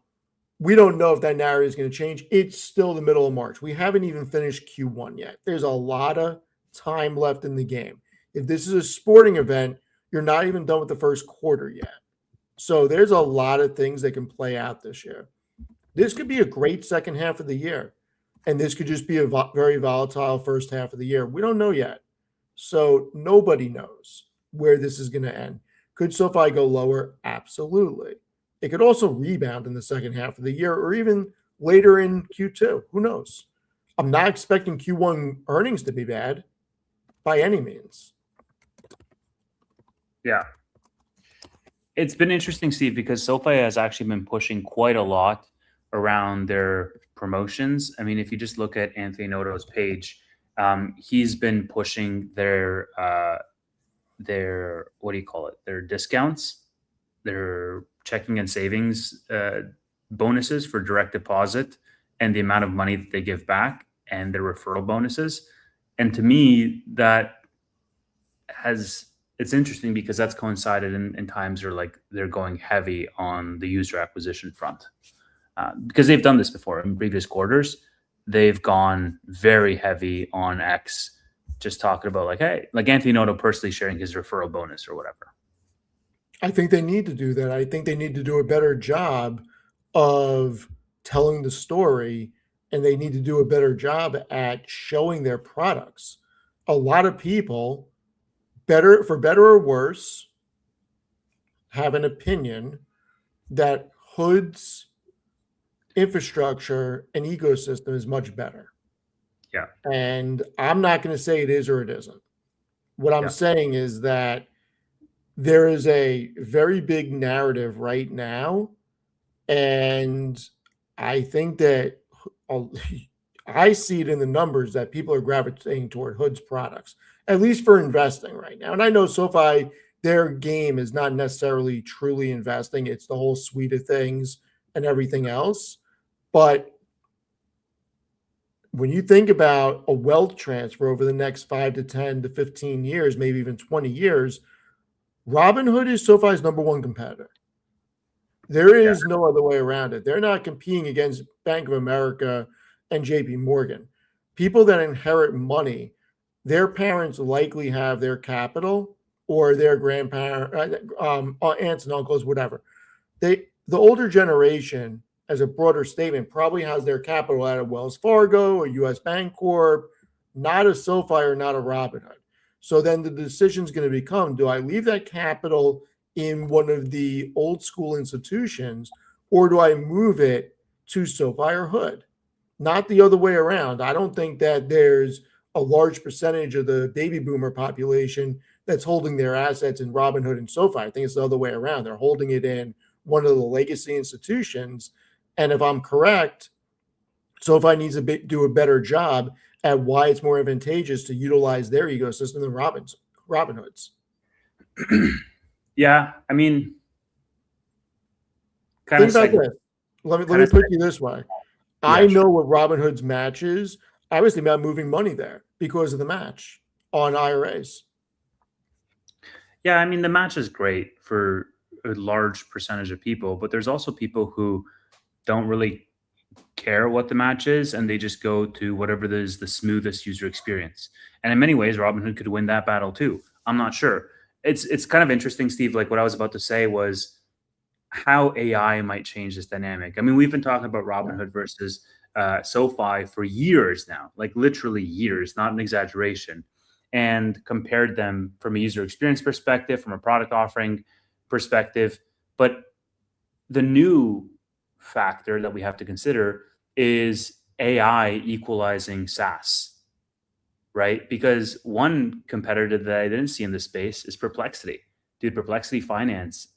we don't know if that narrative is going to change. It's still the middle of March. We haven't even finished Q1 yet. There's a lot of time left in the game. If this is a sporting event, you're not even done with the first quarter yet. So there's a lot of things that can play out this year. This could be a great second half of the year, and this could just be a very volatile first half of the year. We don't know yet. So nobody knows where this is going to end. Could SoFi go lower? Absolutely. It could also rebound in the second half of the year or even later in Q2. Who knows? I'm not expecting Q1 earnings to be bad by any means. Yeah. It's been interesting, Steve, because SoFi has actually been pushing quite a lot around their promotions. I mean, if you just look at Anthony Noto's page, he's been pushing their what do you call it? Their discounts, their checking and savings bonuses for direct deposit, and the amount of money that they give back, and their referral bonuses. And to me, it's interesting because that's coincided in times where, like, they're going heavy on the user acquisition front. Because they've done this before in previous quarters. They've gone very heavy on X, just talking about, like, hey, like Anthony Noto personally sharing his referral bonus or whatever. I think they need to do that. I think they need to do a better job of telling the story, and they need to do a better job at showing their products. A lot of people, for better or worse, have an opinion that Hood's infrastructure and ecosystem is much better. Yeah. And I'm not going to say it is or it isn't. What I'm saying is that there is a very big narrative right now, and I think that I see it in the numbers that people are gravitating toward Hood's products, at least for investing right now. And I know SoFi, their game is not necessarily truly investing, it's the whole suite of things and everything else. But when you think about a wealth transfer over the next 5 to 10 to 15 years, maybe even 20 years, Robinhood is SoFi's number one competitor. There Yeah. is no other way around it. They're not competing against Bank of America and JP Morgan. People that inherit money, their parents likely have their capital or their grandparents, aunts and uncles, whatever. The older generation, as a broader statement, probably has their capital at a Wells Fargo or US Bank Corp, not a SoFi or not a Robinhood. So then the decision is going to become, do I leave that capital in one of the old school institutions, or do I move it to SoFi or Hood? Not the other way around. I don't think that there's a large percentage of the baby boomer population that's holding their assets in Robinhood and SoFi. I think it's the other way around. They're holding it in one of the legacy institutions. And if I'm correct, SoFi needs to do a better job at why it's more advantageous to utilize their ecosystem than Robinhood's. Yeah, I mean, kind Think of about seg- this. Let kind me of put you this way. I yeah, sure. know what Robinhood's match is. I was thinking about moving money there because of the match on IRAs. Yeah, I mean, the match is great for a large percentage of people, but there's also people who don't really care what the match is, and they just go to whatever is the smoothest user experience. And in many ways, Robinhood could win that battle too. I'm not sure. It's kind of interesting, Steve. Like what I was about to say was how AI might change this dynamic. I mean, we've been talking about Robinhood versus SoFi for years now, like literally years, not an exaggeration, and compared them from a user experience perspective, from a product offering perspective. But the new factor that we have to consider is AI equalizing SaaS, right? Because one competitor that I didn't see in this space is Perplexity. Dude, Perplexity Finance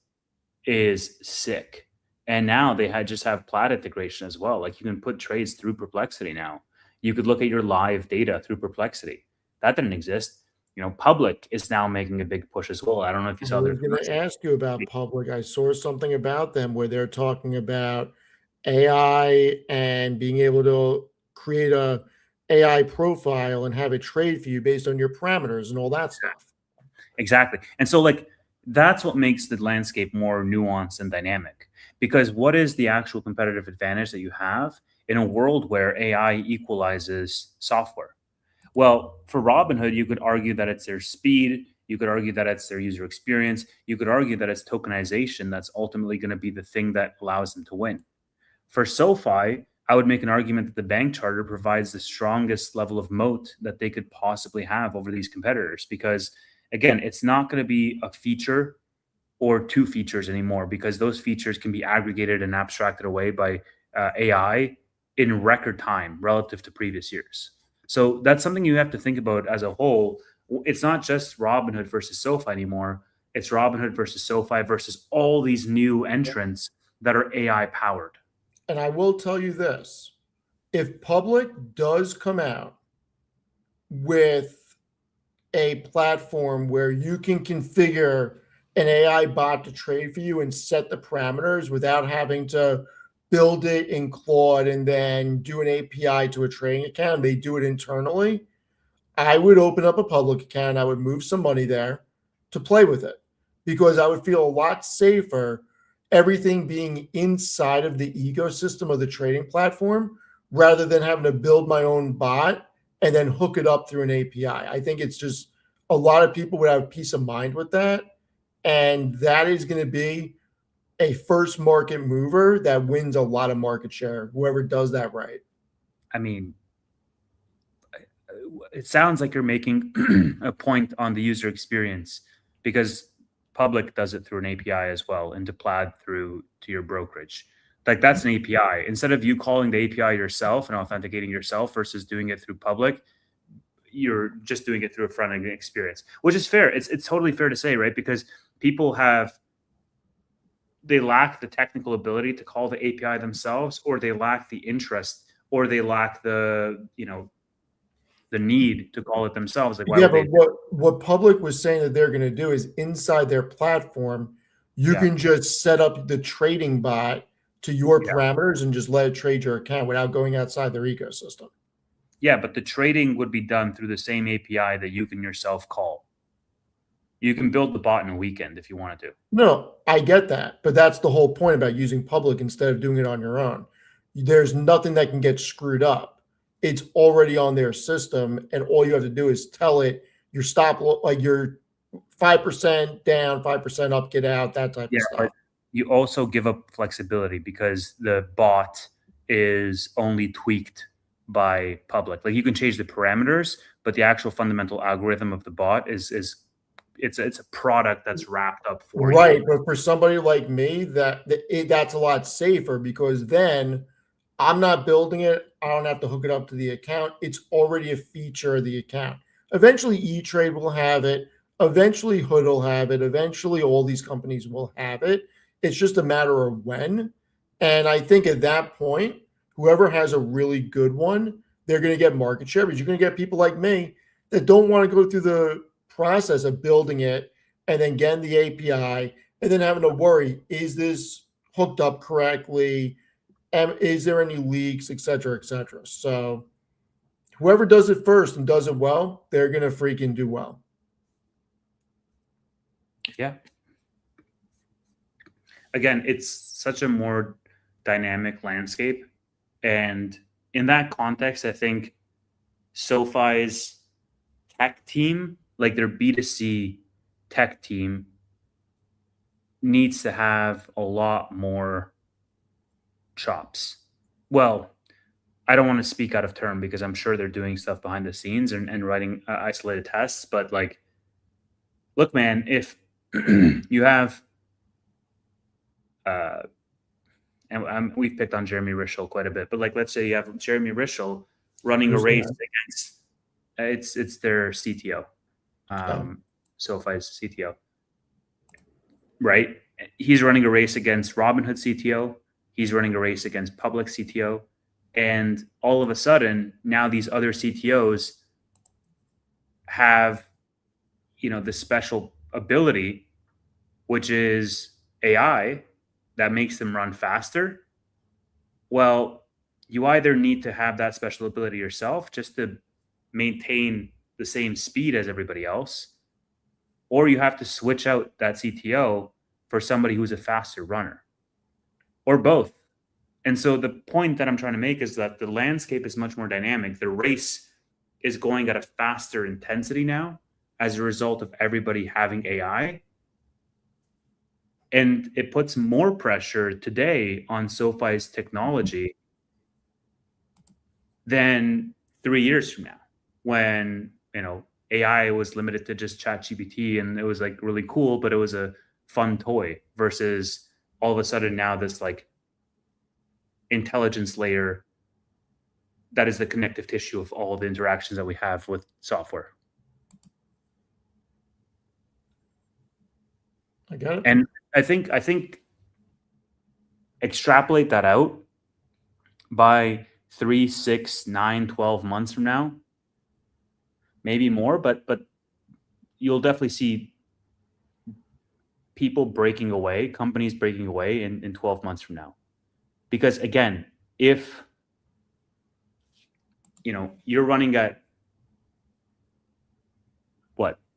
is sick. And now they had just have Plaid integration as well. Like you can put trades through Perplexity now. You could look at your live data through Perplexity. That didn't exist. You know, Public is now making a big push as well. I don't know if you I saw their was going to commercial. ask you about Public. I saw something about them where they're talking about AI and being able to create a AI profile and have it trade for you based on your parameters and all that stuff. Exactly. And so like that's what makes the landscape more nuanced and dynamic. Because what is the actual competitive advantage that you have in a world where AI equalizes software? Well, for Robinhood, you could argue that it's their speed. You could argue that it's their user experience. You could argue that it's tokenization that's ultimately going to be the thing that allows them to win. For SoFi, I would make an argument that the bank charter provides the strongest level of moat that they could possibly have over these competitors because, again, it's not going to be a feature or two features anymore because those features can be aggregated and abstracted away by AI in record time relative to previous years. So that's something you have to think about as a whole. It's not just Robinhood versus SoFi anymore. It's Robinhood versus SoFi versus all these new entrants that are AI powered. And I will tell you this, if Public does come out with a platform where you can configure an AI bot to trade for you and set the parameters without having to build it in Claude and then do an API to a trading account, they do it internally. I would open up a Public account. I would move some money there to play with it because I would feel a lot safer everything being inside of the ecosystem of the trading platform rather than having to build my own bot and then hook it up through an API. I think it's just a lot of people would have peace of mind with that. And that is going to be a first market mover that wins a lot of market share, whoever does that right. I mean, it sounds like you're making a point on the user experience because Public does it through an API as well and to Plaid through to your brokerage. Like that's an API. Instead of you calling the API yourself and authenticating yourself versus doing it through Public, you're just doing it through a front end experience, which is fair. It's totally fair to say, right? Because people they lack the technical ability to call the API themselves, or they lack the interest, or they lack the need to call it themselves. Like, why Yeah, would but they? what Public was saying that they're going to do is inside their platform, you Yeah. can just set up the trading bot to your Yeah. parameters and just let it trade your account without going outside their ecosystem. Yeah, but the trading would be done through the same API that you can yourself call. You can build the bot in a weekend if you wanted to. No, I get that, but that's the whole point about using Public instead of doing it on your own. There's nothing that can get screwed up. It's already on their system, and all you have to do is tell it your stop, like you're 5% down, 5% up, get out, that type Yeah, of but stuff. you also give up flexibility because the bot is only tweaked by Public. Like, you can change the parameters, but the actual fundamental algorithm of the bot is it's a product that's wrapped up for you. Right, but for somebody like me, that's a lot safer because then I'm not building it. I don't have to hook it up to the account. It's already a feature of the account. Eventually, E-Trade will have it. Eventually, Hood will have it. Eventually, all these companies will have it. It's just a matter of when. And I think at that point, whoever has a really good one, they're going to get market share. But you're going to get people like me that don't want to go through the process of building it and then getting the API and then having to worry, is this hooked up correctly? Is there any leaks, et cetera, et cetera? So whoever does it first and does it well, they're going to freaking do well. Yeah. Again, it's such a more dynamic landscape. And in that context, I think SoFi's tech team, like their B2C tech team, needs to have a lot more chops. Well, I don't want to speak out of turn because I'm sure they're doing stuff behind the scenes and writing isolated tests. But like, look, man, if you have, and we've picked on Jeremy Rischel quite a bit, but like, let's say you have Jeremy Rischel running a Who's race that? against, it's their CTO, SoFi's CTO, right? He's running a race against Robinhood CTO. He's running a race against Public CTO. And all of a sudden, now these other CTOs have, this special ability, which is AI, that makes them run faster. Well, you either need to have that special ability yourself just to maintain the same speed as everybody else, or you have to switch out that CTO for somebody who's a faster runner, or both. And so the point that I'm trying to make is that the landscape is much more dynamic. The race is going at a faster intensity now as a result of everybody having AI. And it puts more pressure today on SoFi's technology than 3 years from now, when, AI was limited to just ChatGPT and it was like really cool, but it was a fun toy, versus all of a sudden now this like intelligence layer that is the connective tissue of all the interactions that we have with software. I got it. And I think extrapolate that out by 3, 6, 9, 12 months from now, maybe more, but you'll definitely see people breaking away, companies breaking away in 12 months from now. Because again, if you're running at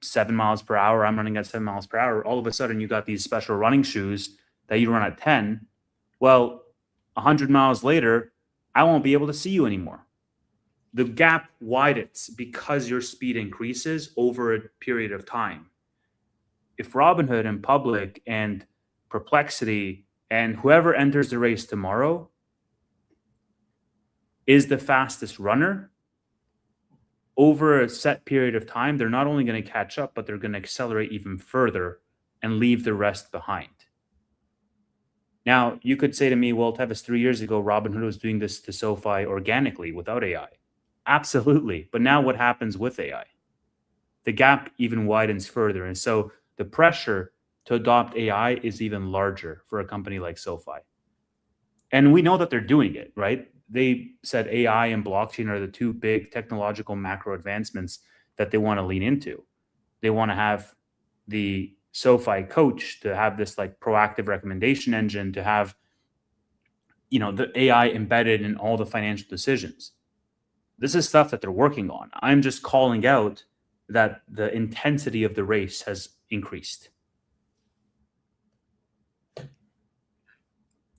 7 miles per hour, I'm running at 7 miles per hour, all of a sudden you got these special running shoes that you run at 10. Well, 100 miles later, I won't be able to see you anymore. The gap widens because your speed increases over a period of time. If Robinhood and Public and Perplexity and whoever enters the race tomorrow is the fastest runner, over a set period of time, they're not only going to catch up, but they're going to accelerate even further and leave the rest behind. Now, you could say to me, well, Tevis, 3 years ago, Robinhood was doing this to SoFi organically without AI. Absolutely. But now what happens with AI? The gap even widens further. And so the pressure to adopt AI is even larger for a company like SoFi. And we know that they're doing it, right? They said AI and blockchain are the two big technological macro advancements that they want to lean into. They want to have the SoFi coach to have this like proactive recommendation engine, to have, the AI embedded in all the financial decisions. This is stuff that they're working on. I'm just calling out that the intensity of the race has increased.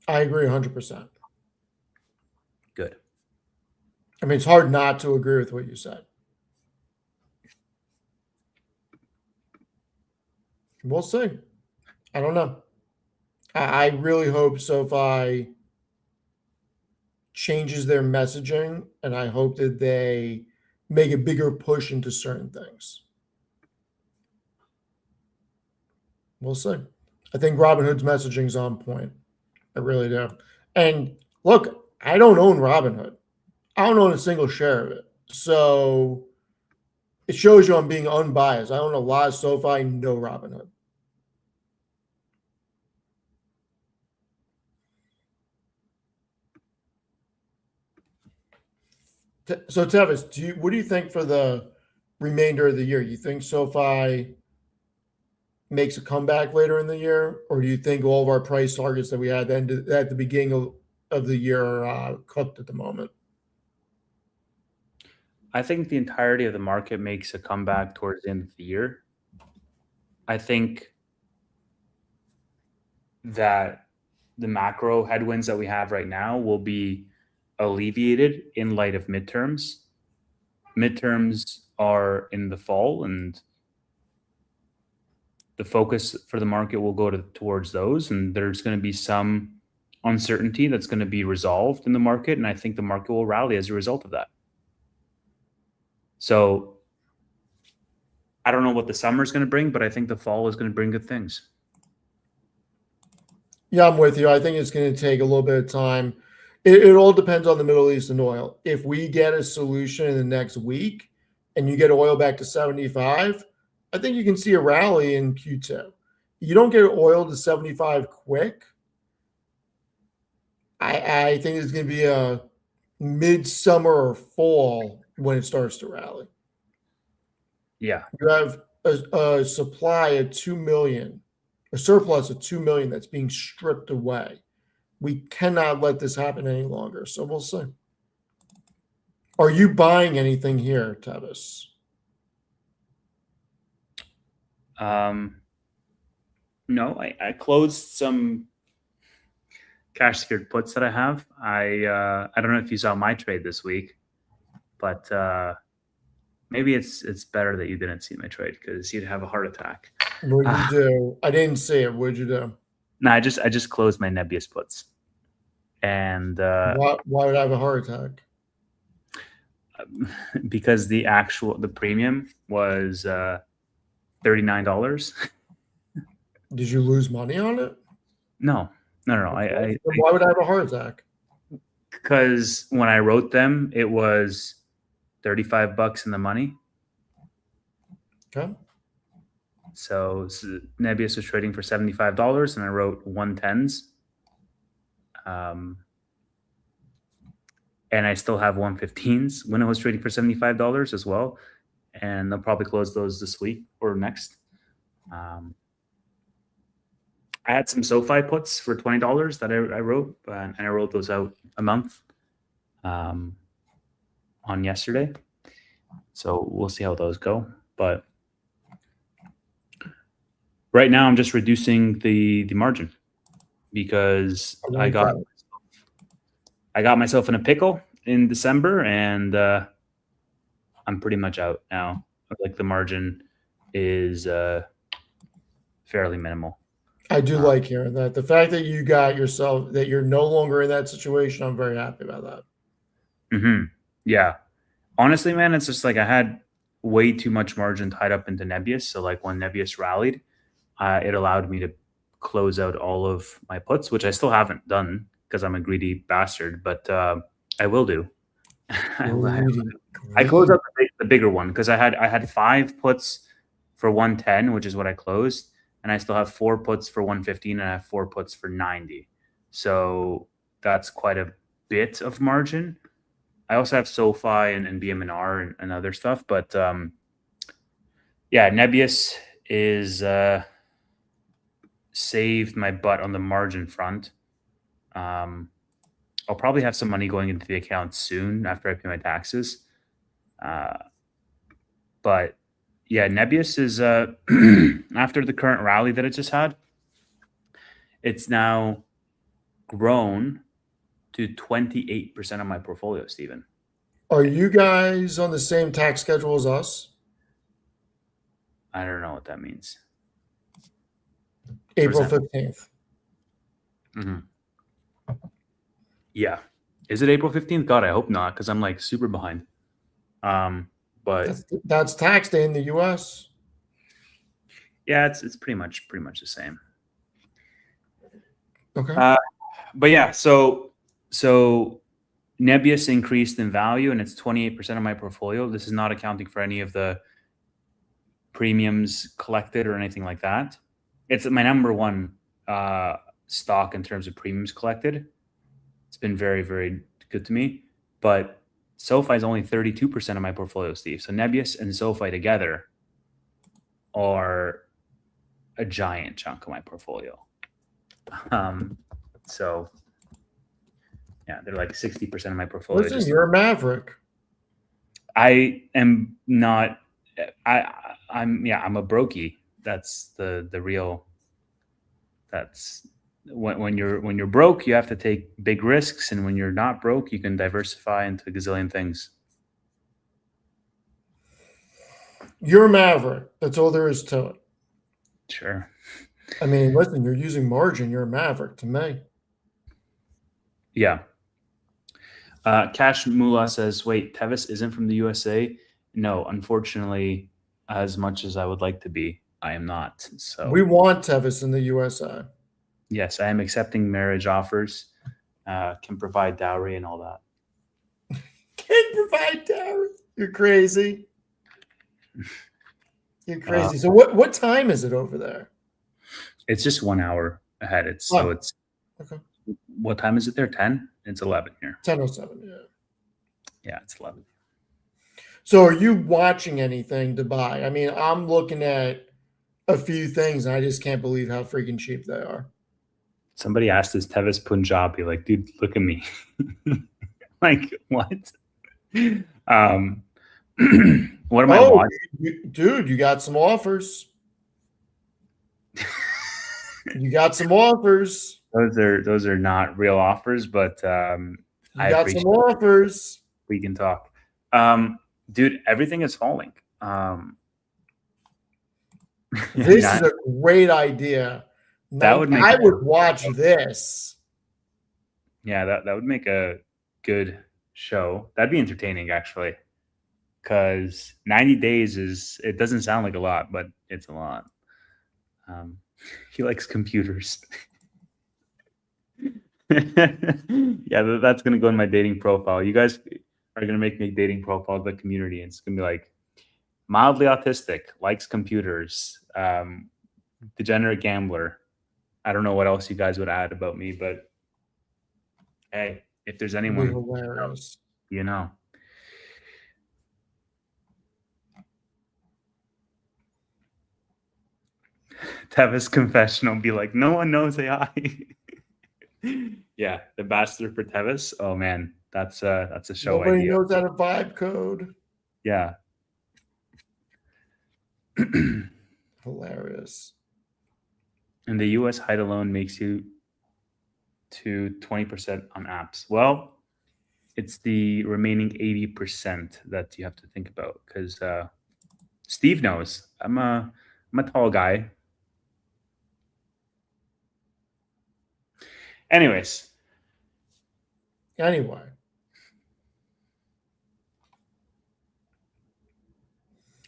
I agree 100%. Good. I mean, it's hard not to agree with what you said. We'll see. I don't know. I really hope SoFi changes their messaging, and I hope that they make a bigger push into certain things. We'll see. I think Robinhood's messaging is on point. I really do. And look, I don't own Robinhood. I don't own a single share of it. So it shows you I'm being unbiased. I own a lot of SoFi, no Robinhood. So Tevis, what do you think for the remainder of the year? You think SoFi makes a comeback later in the year, or do you think all of our price targets that we had at the beginning of the year are cooked at the moment? I think the entirety of the market makes a comeback towards the end of the year. I think that the macro headwinds that we have right now will be alleviated in light of midterms. Midterms are in the fall, and the focus for the market will go towards those. And there's going to be some uncertainty that's going to be resolved in the market. And I think the market will rally as a result of that. So I don't know what the summer is going to bring, but I think the fall is going to bring good things. Yeah, I'm with you. I think it's going to take a little bit of time. It all depends on the Middle East and oil. If we get a solution in the next week and you get oil back to 75, I think you can see a rally in Q2. You don't get oil to 75 quick. I think it's going to be a midsummer or fall when it starts to rally. Yeah. You have a supply of 2 million, a surplus of 2 million that's being stripped away. We cannot let this happen any longer. So we'll see. Are you buying anything here, Tevis? No, I closed some cash secured puts that I have. I don't know if you saw my trade this week, but maybe it's better that you didn't see my trade because you'd have a heart attack. What did you do? I didn't see it. What did you do? No, I just closed my Nebius puts. And why would I have a heart attack? Because the premium was $39. Did you lose money on it? No. Why would I have a heart attack? Because when I wrote them, it was $35 in the money. Okay. So Nebius was trading for $75, and I wrote 110s. And I still have 115s when it was trading for $75 as well. And they'll probably close those this week or next. I had some SoFi puts for $20 that I wrote, and I wrote those out a month on yesterday. So we'll see how those go. But right now I'm just reducing the margin because I got myself in a pickle in December, and I'm pretty much out now. Like the margin is fairly minimal. I do like hearing that. The fact that you got yourself, that you're no longer in that situation, I'm very happy about that. Mm-hmm. Yeah. Honestly, man, it's just like I had way too much margin tied up into Nebius. So like when Nebius rallied, it allowed me to close out all of my puts, which I still haven't done because I'm a greedy bastard, but I will do. I closed out the bigger one because I had 5 puts for 110, which is what I closed, and I still have 4 puts for 115, and I have 4 puts for 90. So that's quite a bit of margin. I also have SOFI and BMNR and other stuff, but yeah, Nebius is saved my butt on the margin front. I'll probably have some money going into the account soon after I pay my taxes. But yeah, Nebius is after the current rally that it just had, it's now grown to 28% of my portfolio, Stephen. Are you guys on the same tax schedule as us? I don't know what that means. April that? 15th. Mm-hmm. Yeah. Is it April 15th? God, I hope not, because I'm like super behind. But that's tax day in the US. Yeah, it's pretty much the same. Okay. But yeah, so Nebius increased in value, and it's 28% of my portfolio. This is not accounting for any of the premiums collected or anything like that. It's my number one stock in terms of premiums collected. It's been very, very good to me. But SOFI is only 32% of my portfolio, Steve. So Nebius and SOFI together are a giant chunk of my portfolio. So yeah, they're like 60% of my portfolio. Listen, you're a maverick. I am not. I'm a brokey. That's the real. That's when you're broke, you have to take big risks, and when you're not broke, you can diversify into a gazillion things. You're a maverick. That's all there is to it. Sure. I mean, listen, you're using margin. You're a maverick to me. Yeah. Cash Moolah says, wait, Tevis isn't from the USA? No, unfortunately, as much as I would like to be, I am not. So we want Tevis in the USA. Yes, I am accepting marriage offers, can provide dowry and all that. Can provide dowry? You're crazy. You're crazy. So what time is it over there? It's just 1 hour ahead. It's okay. What time is it there? 10? It's 11 here. 10:07. Yeah. Yeah, it's 11. So are you watching anything to buy? I mean, I'm looking at a few things, and I just can't believe how freaking cheap they are. Somebody asked this Tevis Punjabi, like, dude, look at me. Like, what? What am I watching? Dude, you got some offers. You got some offers. Those are not real offers, but you got some offers. We can talk. Dude, everything is falling. This is a great idea. I would watch this. Yeah, that would make a good show. That'd be entertaining, actually. Because 90 days it doesn't sound like a lot, but it's a lot. He likes computers. Yeah, that's going to go in my dating profile. You guys are going to make me a dating profile of the community. And it's going to be like, mildly autistic, likes computers, degenerate gambler. I don't know what else you guys would add about me, but hey, if there's anyone, hilarious. You know. Tevis confessional be like, no one knows AI. Yeah, the bastard for Tevis. Oh man, that's a show. Nobody idea. knows how to vibe code. Yeah. Hilarious. In the US, height alone makes you to 20% on apps. Well, it's the remaining 80% that you have to think about, because Steve knows I'm a tall guy. Anyways. Anyway.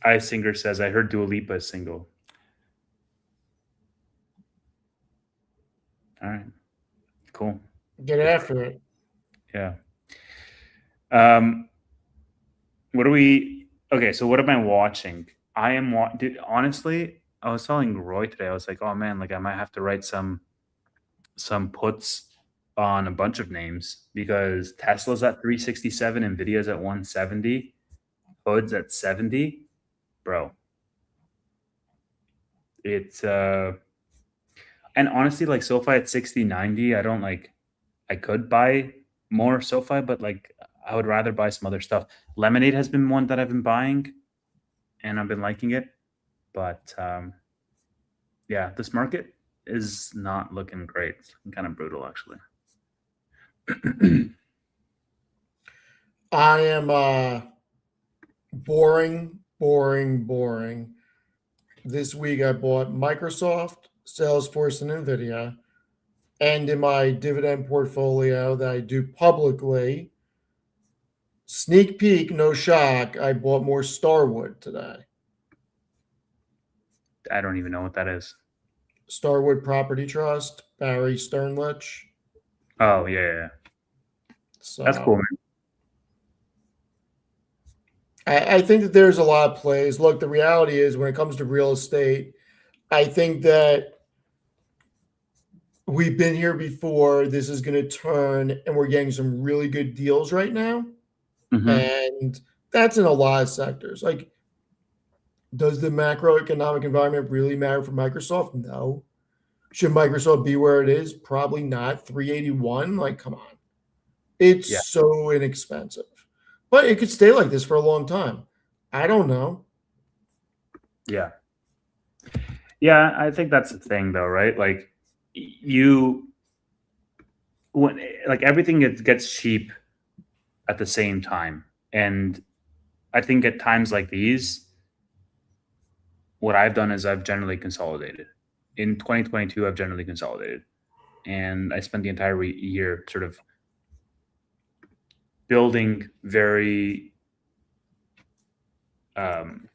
iSinger says, I heard Dua Lipa is single. All right. Cool. Get after it. Yeah. What are we... Okay, so what am I watching? Dude, honestly, I was telling Roy today, I was like, oh man, like I might have to write some puts on a bunch of names because Tesla's at 367, Nvidia's at 170, Hood's at 70. Bro, it's and honestly, like SoFi at 60, 90, I don't like I could buy more SoFi, but like I would rather buy some other stuff. Lemonade has been one that I've been buying and I've been liking it. But yeah, this market is not looking great. It's kind of brutal, actually. I am boring, boring, boring. This week I bought Microsoft, Salesforce, and Nvidia. And in my dividend portfolio that I do publicly, sneak peek, no shock, I bought more Starwood today. I don't even know what that is. Starwood Property Trust, Barry Sternlich. Oh, yeah. So That's cool, man. I think that there's a lot of plays. Look, the reality is when it comes to real estate, I think that we've been here before. This is going to turn, and we're getting some really good deals right now. Mhm. And that's in a lot of sectors. Like, does the macroeconomic environment really matter for Microsoft? No. Should Microsoft be where it is? Probably not. 381. Like, come on. It's Yeah. so inexpensive. But it could stay like this for a long time. I don't know. Yeah. I think that's the thing, though, right? Like, when like everything gets cheap at the same time, and I think at times like these, what I've done is I've generally consolidated. In 2022, I've generally consolidated, and I spent the entire year sort of building very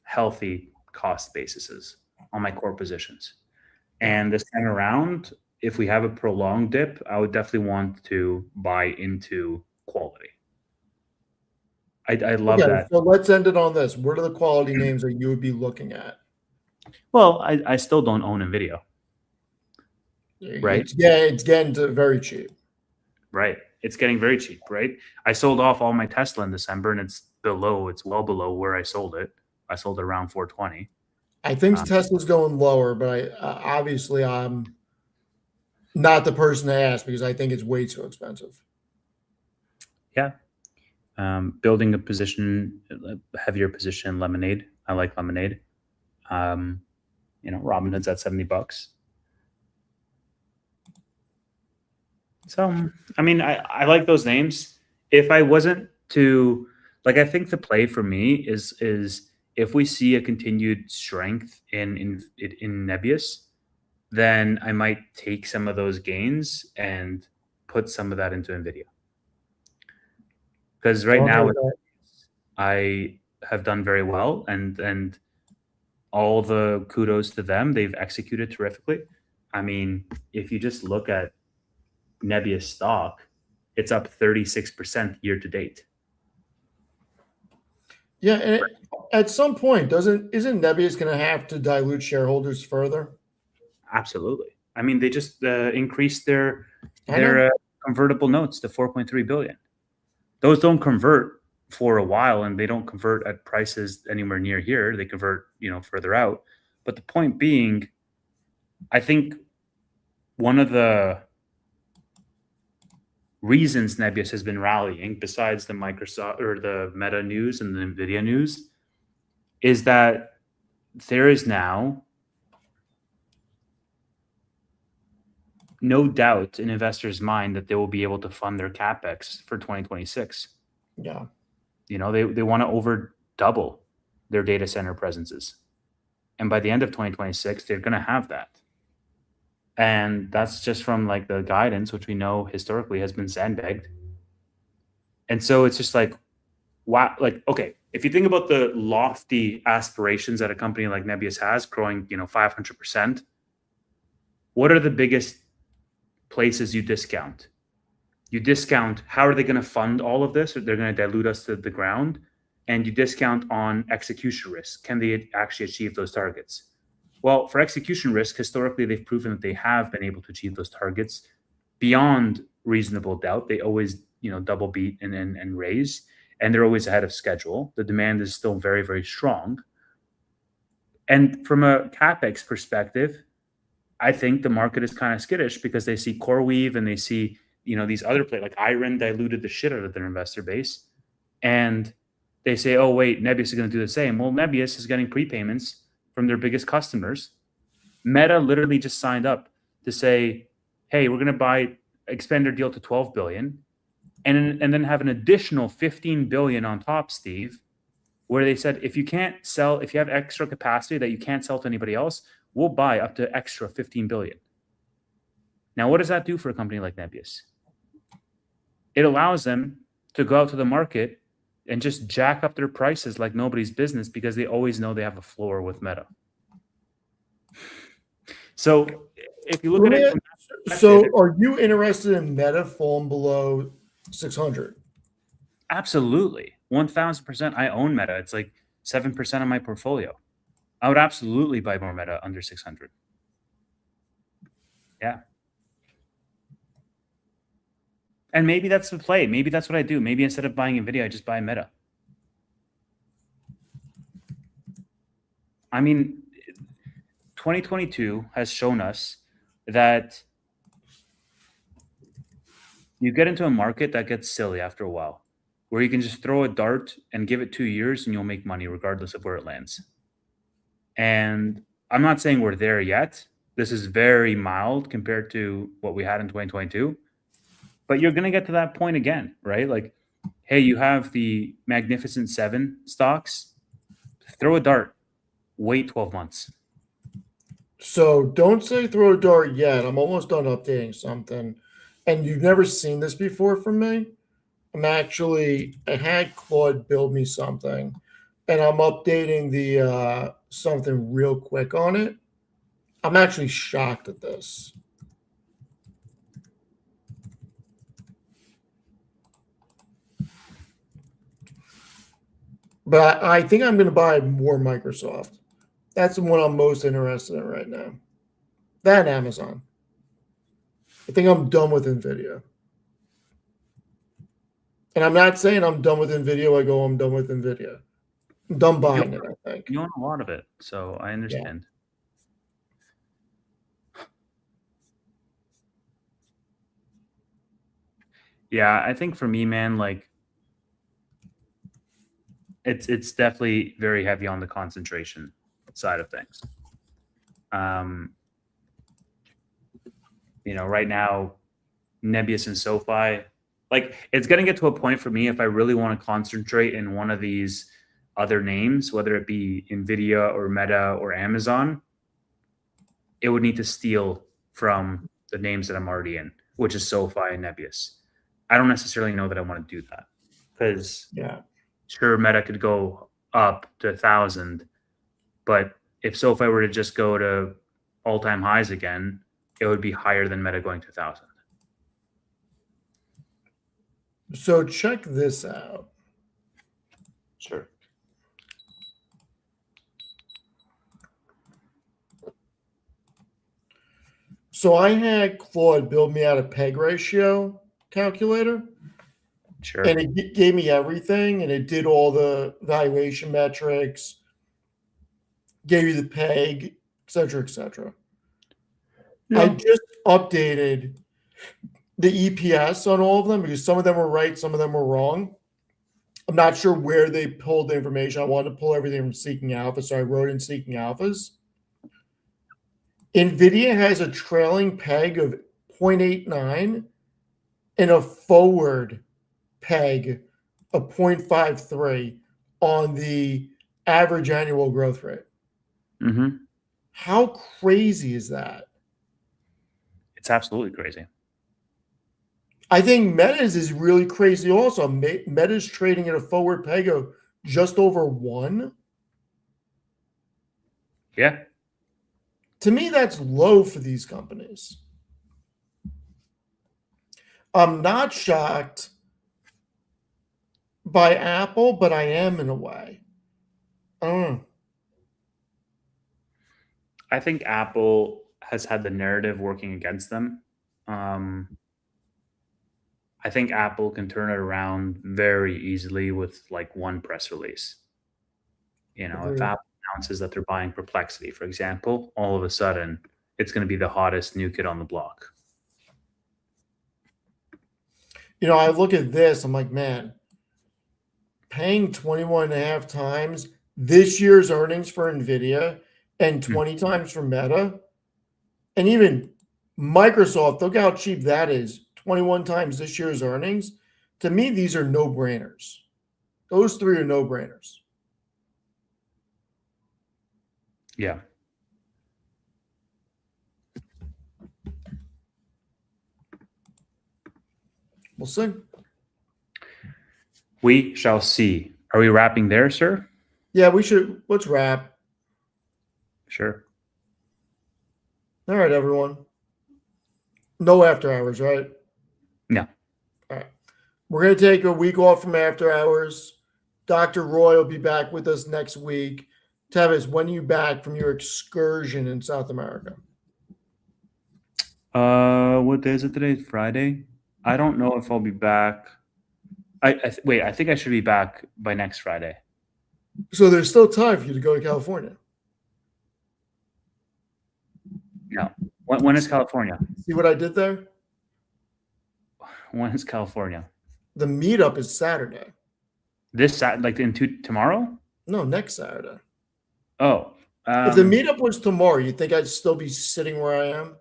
healthy cost bases on my core positions. And this time around, if we have a prolonged dip, I would definitely want to buy into quality. I love Okay, that. so let's end it on this. What are the quality names that you would be looking at? Well, I still don't own NVIDIA, right? It's getting to very cheap. Right. It's getting very cheap, right? I sold off all my Tesla in December, and it's well below where I sold it. I sold it around 420. I think Tesla's going lower, but obviously I'm not the person to ask because I think it's way too expensive. Yeah. Building a heavier position in Lemonade. I like Lemonade. Robinhood's at $70. So, I mean, I like those names. If I wasn't to I think the play for me is if we see a continued strength in Nebius, then I might take some of those gains and put some of that into NVIDIA. Because right now I have done very well, and all the kudos to them. They've executed terrifically. I mean, if you just look at Nebius stock, it's up 36% year to date. Yeah, and at some point, isn't Nebius going to have to dilute shareholders further? Absolutely. I mean, they just increased their convertible notes to 4.3 billion. Those don't convert for a while, and they don't convert at prices anywhere near here. They convert, further out. But the point being, I think one of the reasons Nebius has been rallying, besides the Microsoft or the Meta news and the NVIDIA news, is that there is now no doubt in investors' mind that they will be able to fund their capex for 2026. Yeah. They want to over double their data center presences. And by the end of 2026, they're going to have that. And that's just from the guidance, which we know historically has been sandbagged. And so it's just wow, okay, if you think about the lofty aspirations that a company like Nebius has, growing, 500%, what are the biggest places you discount? You discount how are they going to fund all of this, or they're going to dilute us to the ground, and you discount on execution risk. Can they actually achieve those targets? Well, for execution risk, historically, they've proven that they have been able to achieve those targets beyond reasonable doubt. They always, double beat and raise, and they're always ahead of schedule. The demand is still very, very strong. And from a capex perspective, I think the market is kind of skittish because they see CoreWeave and they see, these other players like Iron diluted the shit out of their investor base. And they say, oh, wait, Nebius is going to do the same. Well, Nebius is getting prepayments from their biggest customers. Meta literally just signed up to say, hey, we're going to expand their deal to 12 billion and then have an additional 15 billion on top, Steve, where they said, if you have extra capacity that you can't sell to anybody else, we'll buy up to extra 15 billion. Now, what does that do for a company like Nebius? It allows them to go out to the market and just jack up their prices like nobody's business because they always know they have a floor with Meta. So if you look at it, so are you interested in Meta falling below 600? Absolutely. 1000%. I own Meta. It's like 7% of my portfolio. I would absolutely buy more Meta under 600. Yeah. And maybe that's the play. Maybe that's what I do. Maybe instead of buying NVIDIA, I just buy Meta. I mean, 2022 has shown us that you get into a market that gets silly after a while, where you can just throw a dart and give it 2 years and you'll make money regardless of where it lands. And I'm not saying we're there yet. This is very mild compared to what we had in 2022. But you're going to get to that point again, right? Like, hey, you have the Magnificent Seven stocks. Throw a dart. Wait 12 months. So don't say throw a dart yet. I'm almost done updating something. And you've never seen this before from me. I had Claude build me something, and I'm updating the something real quick on it. I'm actually shocked at this. But I think I'm going to buy more Microsoft. That's the one I'm most interested in right now. That and Amazon. I think I'm done with NVIDIA. And I'm not saying I'm done with NVIDIA. I'm done with NVIDIA. I'm done buying it, I think. You own a lot of it, so I understand. Yeah, I think for me, man, like it's definitely very heavy on the concentration side of things. Right now, Nebius and SoFi, like it's going to get to a point for me if I really want to concentrate in one of these other names, whether it be NVIDIA or Meta or Amazon, it would need to steal from the names that I'm already in, which is SoFi and Nebius. I don't necessarily know that I want to do that because sure, Meta could go up to 1,000, but if SoFi were to just go to all-time highs again, it would be higher than Meta going to 1,000. So check this out. Sure. So I had Claude build me out a PEG ratio calculator. Sure. And it gave me everything, and it did all the valuation metrics, gave you the PEG, et cetera, et cetera. Yeah. I just updated the EPS on all of them because some of them were right, some of them were wrong. I'm not sure where they pulled the information. I wanted to pull everything from Seeking Alpha, so I wrote in Seeking Alphas. NVIDIA has a trailing PEG of 0.89 and a forward PEG of 0.53 on the average annual growth rate. Mm-hmm. How crazy is that? It's absolutely crazy. I think Meta's is really crazy also. Meta's trading at a forward PEG of just over 1. Yeah. To me, that's low for these companies. I'm not shocked by Apple, but I am in a way. I don't know. I think Apple has had the narrative working against them. I think Apple can turn it around very easily with like one press release. You know, if Agreed. Apple announces that they're buying Perplexity, for example, all of a sudden it's going to be the hottest new kid on the block. You know, I look at this, I'm like, man, paying 21 and a half times this year's earnings for Nvidia and 20 times for Meta, and even Microsoft, look how cheap that is. 21 times this year's earnings. To me, these are no-brainers. Those three are no-brainers. Yeah. We'll see. We shall see. Are we wrapping there, sir? Yeah, we should. Let's wrap. Sure. All right, everyone. No after hours, right? No. All right. We're going to take a week off from after hours. Dr. Roy will be back with us next week. Tevis, when are you back from your excursion in South America? What day is it today? Friday. I don't know if I'll be back. Wait. I think I should be back by next Friday. So there's still time for you to go to California. No. When is California? See what I did there? When is California? The meetup is Saturday. This tomorrow? No, next Saturday. Oh. If the meetup was tomorrow, you think I'd still be sitting where I am?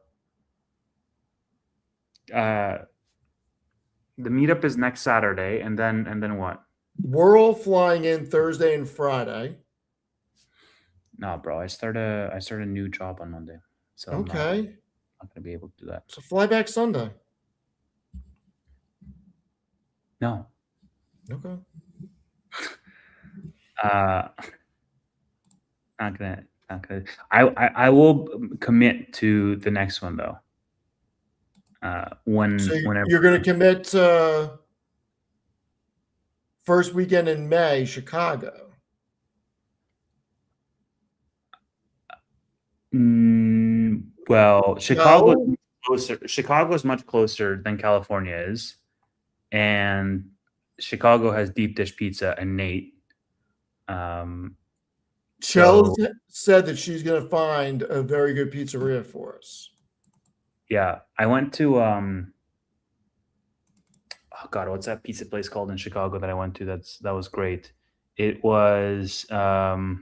The meetup is next Saturday, and then what? We're all flying in Thursday and Friday. No, bro. I start a new job on Monday, so okay. I'm not gonna be able to do that. So fly back Sunday. No. Okay. Not gonna. I will commit to the next one though. Whenever you're going to commit to first weekend in May, Chicago. Well, Chicago is much closer than California is, and Chicago has deep dish pizza and Nate. Chell said that she's going to find a very good pizzeria for us. Yeah, I went to oh god, what's that pizza place called in Chicago that I went to? That was great. It was I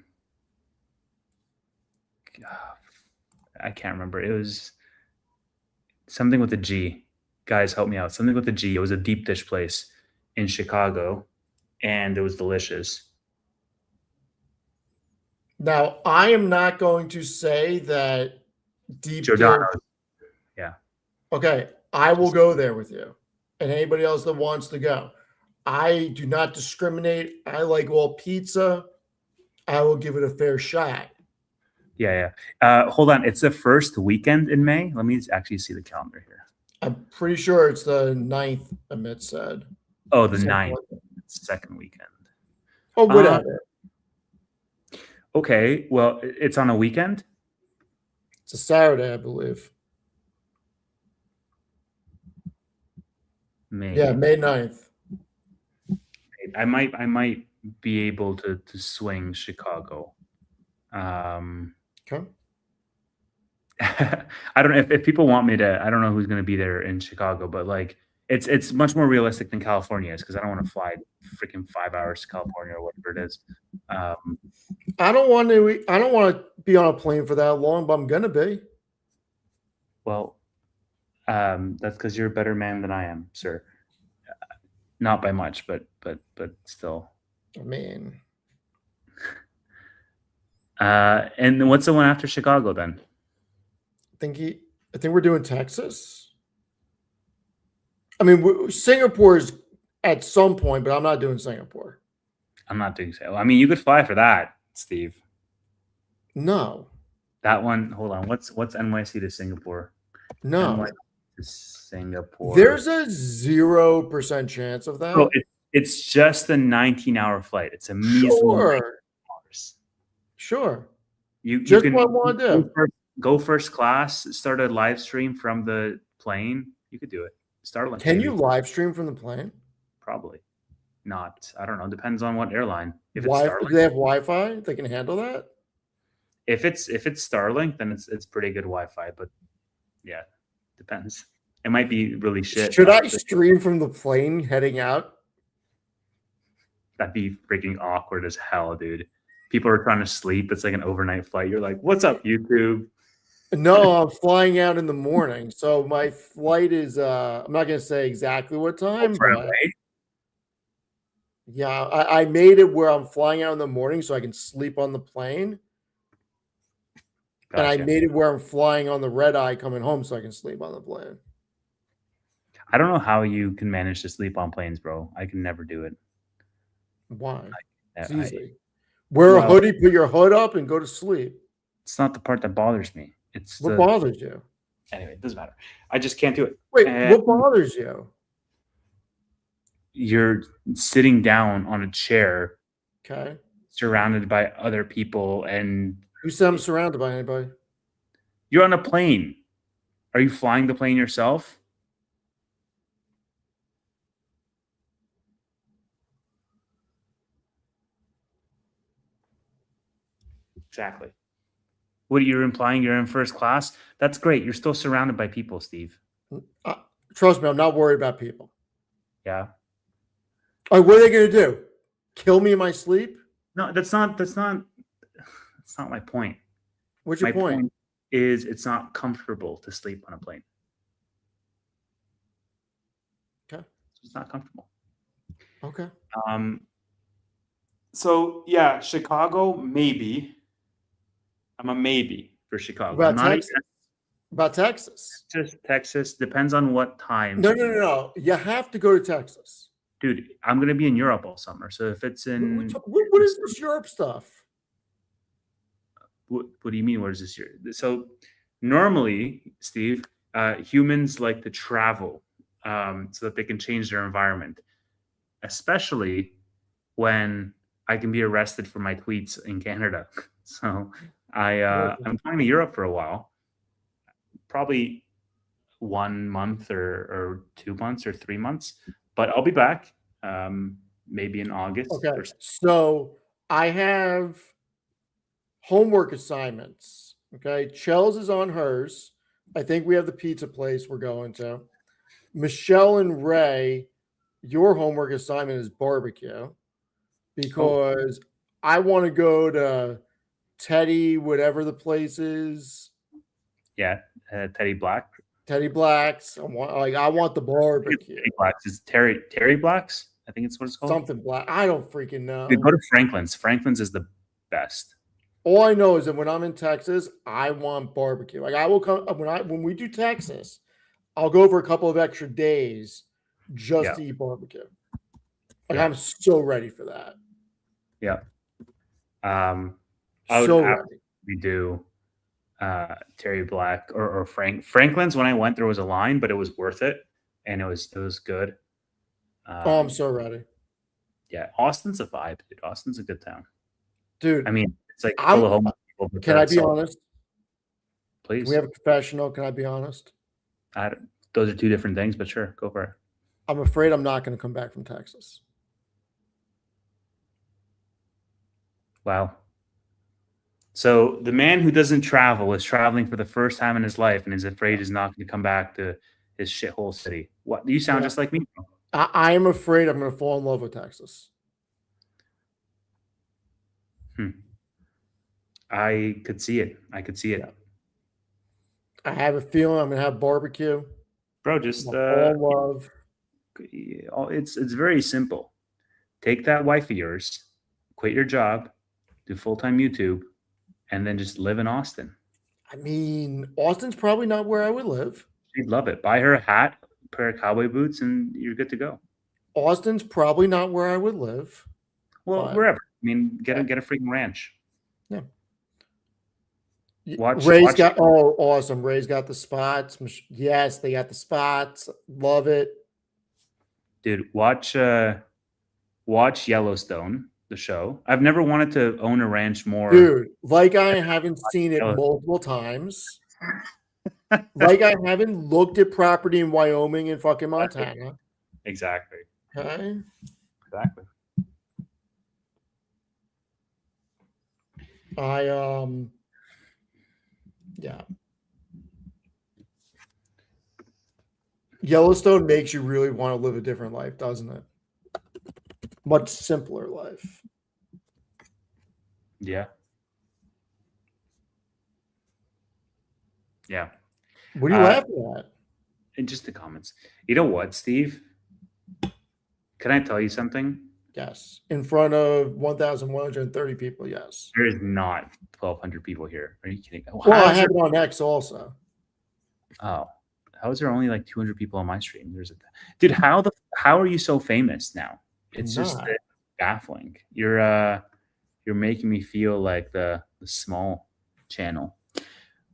can't remember. It was something with a G. Guys, help me out. Something with a G. It was a deep dish place in Chicago, and it was delicious. Now, I am not going to say that deep dish. Yeah. Okay, I will go there with you, and anybody else that wants to go. I do not discriminate. I like all pizza. I will give it a fair shot. Yeah. Hold on. It's the first weekend in May. Let me actually see the calendar here. I'm pretty sure it's the 9th, Amit said. Oh, the 9th. Second weekend. Oh, whatever. Okay. Well, it's on a weekend? It's a Saturday, I believe. May 9th. I might be able to swing Chicago. Okay. I don't know if people want me to. I don't know who's going to be there in Chicago, but like it's much more realistic than California is because I don't want to fly freaking 5 hours to California or whatever it is. I don't want to be on a plane for that long, but I'm gonna be. Well, that's because you're a better man than I am, sir. Not by much, but still. I mean, and what's the one after Chicago then? I think we're doing Texas. I mean, Singapore is at some point, but I'm not doing Singapore. I'm not doing so. I mean, you could fly for that, Steve. No. That one. Hold on. What's NYC to Singapore? No. NYC to Singapore. There's a 0% chance of that. Oh, it's just a 19-hour flight. It's a measly. Sure. You Just can what I want to do. go first class, start a live stream from the plane. You could do it. Starlink. Can maybe. you live stream from the plane? Probably not. I don't know. Depends on what airline. If it's Do Starlink, they have Wi-Fi? They can handle that. if it's Starlink, then it's pretty good Wi-Fi. But yeah, depends. It might be really shit. Should I stream from the plane heading out? That'd be freaking awkward as hell, dude. People are trying to sleep. It's like an overnight flight. You're like, "What's up, YouTube?" No, I'm flying out in the morning. So my flight is I'm not gonna say exactly what time, but yeah, I made it where I'm flying out in the morning so I can sleep on the plane. Gotcha. And I made it where I'm flying on the red eye coming home so I can sleep on the plane. I don't know how you can manage to sleep on planes, bro. I can never do it. Why? It's I- easy. Wear a well- hoodie, put your hood up, and go to sleep. It's not the part that bothers me. It's What bothers you? Anyway, it doesn't matter. I just can't do it. Wait, And what bothers you? you're sitting down on a chair, Okay. surrounded by other people, and Who said I'm surrounded by anybody? you're on a plane. Are you flying the plane yourself? Exactly. What you're implying? You're in first class. That's great. You're still surrounded by people, Steve. Trust me, I'm not worried about people. Yeah. All right, what are they going to do? Kill me in my sleep? No, that's not my point. What's your My point? point is it's not comfortable to sleep on a plane. Okay. It's not comfortable. Okay. So yeah, Chicago, maybe. I'm a maybe for Chicago. About I'm not Texas? About Texas? Texas depends on what time. No. You have to go to Texas. Dude, I'm gonna be in Europe all summer. So if it's in What is this Europe stuff? what do you mean? What is this year? So normally, Steve, humans like to travel so that they can change their environment, especially when I can be arrested for my tweets in Canada. So I'm going to Europe for a while, probably 1 month or 2 months or 3 months, but I'll be back maybe in August. Okay. So I have homework assignments. Okay. Chels is on hers. I think we have the pizza place we're going to. Michelle and Ray, your homework assignment is barbecue because I want to go to Teddy, whatever the place is. Yeah, Teddy Black. Teddy Black's. I want the barbecue. Teddy Black's is Terry Black's. I think it's what it's called. Something black. I don't freaking know. Dude, go to Franklin's. Franklin's is the best. All I know is that when I'm in Texas, I want barbecue. Like I will come when we do Texas, I'll go for a couple of extra days just to eat barbecue. Like I'm so ready for that. Yeah. I would So absolutely do Terry Black or Franklin's. When I went, there was a line, but it was worth it, and it was good. I'm so ready. Yeah, Austin's a vibe, dude. Austin's a good town, dude. I mean, it's like full of homeless people. Can I be honest? Please. Can we have a confessional? Can I be honest? Those are two different things, but sure, go for it. I'm afraid I'm not going to come back from Texas. Wow. So the man who doesn't travel is traveling for the first time in his life and is afraid he's not going to come back to his shithole city. What? You sound just like me. I am afraid I'm going to fall in love with Texas. I could see it. I have a feeling I'm going to have barbecue. Bro, just all love. It's very simple. Take that wife of yours, quit your job, do full-time YouTube, and then just live in Austin. I mean, Austin's probably not where I would live. She'd love it. Buy her a hat, a pair of cowboy boots, and you're good to go. Austin's probably not where I would live. Well, wherever. I mean, get a freaking ranch. Yeah. Watch got awesome. Ray's got the spots. Yes, they got the spots. Love it. Dude, watch Yellowstone the show. I've never wanted to own a ranch more. Dude, like I haven't seen it multiple times. Like I haven't looked at property in Wyoming and fucking Montana. Exactly. Okay. Exactly. Yeah. Yellowstone makes you really want to live a different life, doesn't it? Much simpler life. Yeah. Yeah. What are you laughing at? And just the comments. You know what, Steve? Can I tell you something? Yes. In front of 1,130 people, yes. There is not 1,200 people here. Are you kidding? Well, I have it on X also. Oh, how is there only like 200 people on my stream? Dude, how are you so famous now? It's just baffling. You're making me feel like the small channel.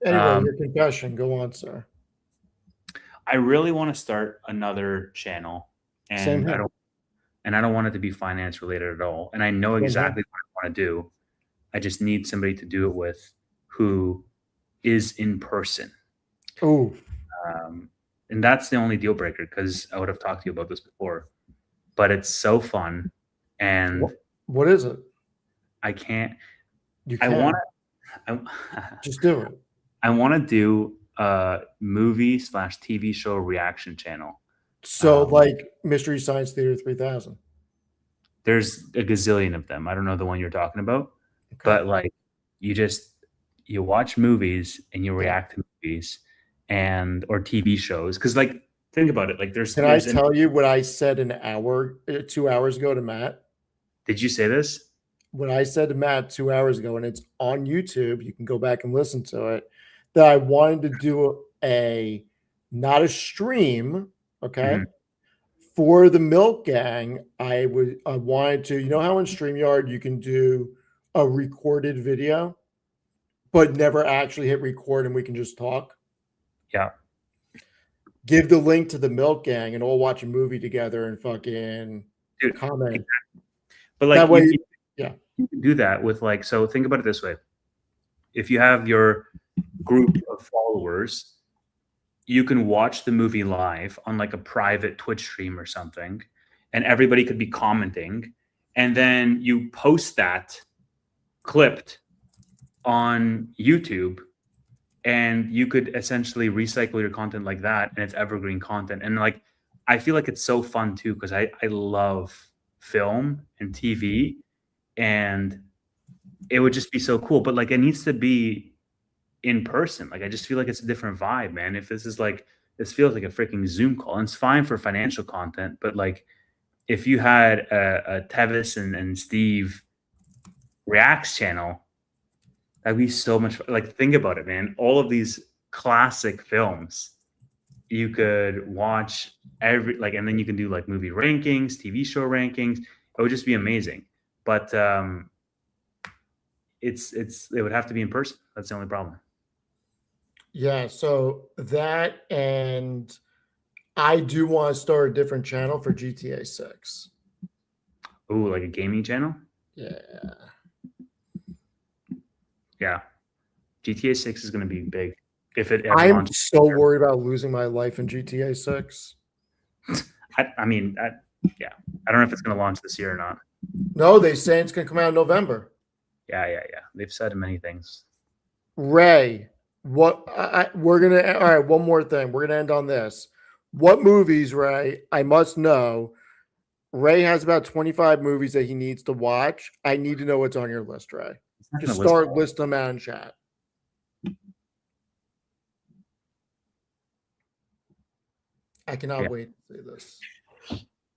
Anyway, your confession. Go on, sir. I really want to start another channel, and I don't want it to be finance related at all. And I know exactly what I want to do. I just need somebody to do it with who is in person. Oh. And that's the only deal breaker, because I would have talked to you about this before. But it's so fun. And what is it? I can't. You can. Just do it. I want to do a movie/TV show reaction channel. So like Mystery Science Theater 3000. There's a gazillion of them. I don't know the one you're talking about, but like you watch movies and you react to movies or TV shows. Cause like, think about it. Like Can I tell you what I said 2 hours ago to Matt? Did you say this? What I said to Matt 2 hours ago, and it's on YouTube, you can go back and listen to it, that I wanted to do not a stream, okay? Mm-hmm. For the Milk Gang, I wanted to, you know how in StreamYard you can do a recorded video, but never actually hit record and we can just talk? Yeah. Give the link to the Milk Gang and all watch a movie together and fucking comment. Exactly. But like that way, you can do that with like, so think about it this way. If you have your group of followers, you can watch the movie live on like a private Twitch stream or something, and everybody could be commenting, and then you post that clipped on YouTube, and you could essentially recycle your content like that, and it's evergreen content. And like, I feel like it's so fun too, because I love film and TV, and it would just be so cool. But like, it needs to be in person. Like, I just feel like it's a different vibe, man. If this feels like a freaking Zoom call, and it's fine for financial content, but like, if you had a Tevis and Steve reacts channel, that'd be so much fun. Like, think about it, man. All of these classic films you could watch and then you can do like movie rankings, TV show rankings. It would just be amazing. But it would have to be in person. That's the only problem. Yeah, so that, and I do want to start a different channel for GTA 6. Ooh, like a gaming channel? Yeah. Yeah. GTA 6 is going to be big. I'm so worried about losing my life in GTA 6. I mean, yeah. I don't know if it's going to launch this year or not. No, they say it's going to come out in November. Yeah. They've said many things. Ray, all right, one more thing. We're going to end on this. What movies, Ray, I must know. Ray has about 25 movies that he needs to watch. I need to know what's on your list, Ray. Just start listing them out in chat. I cannot wait to see this.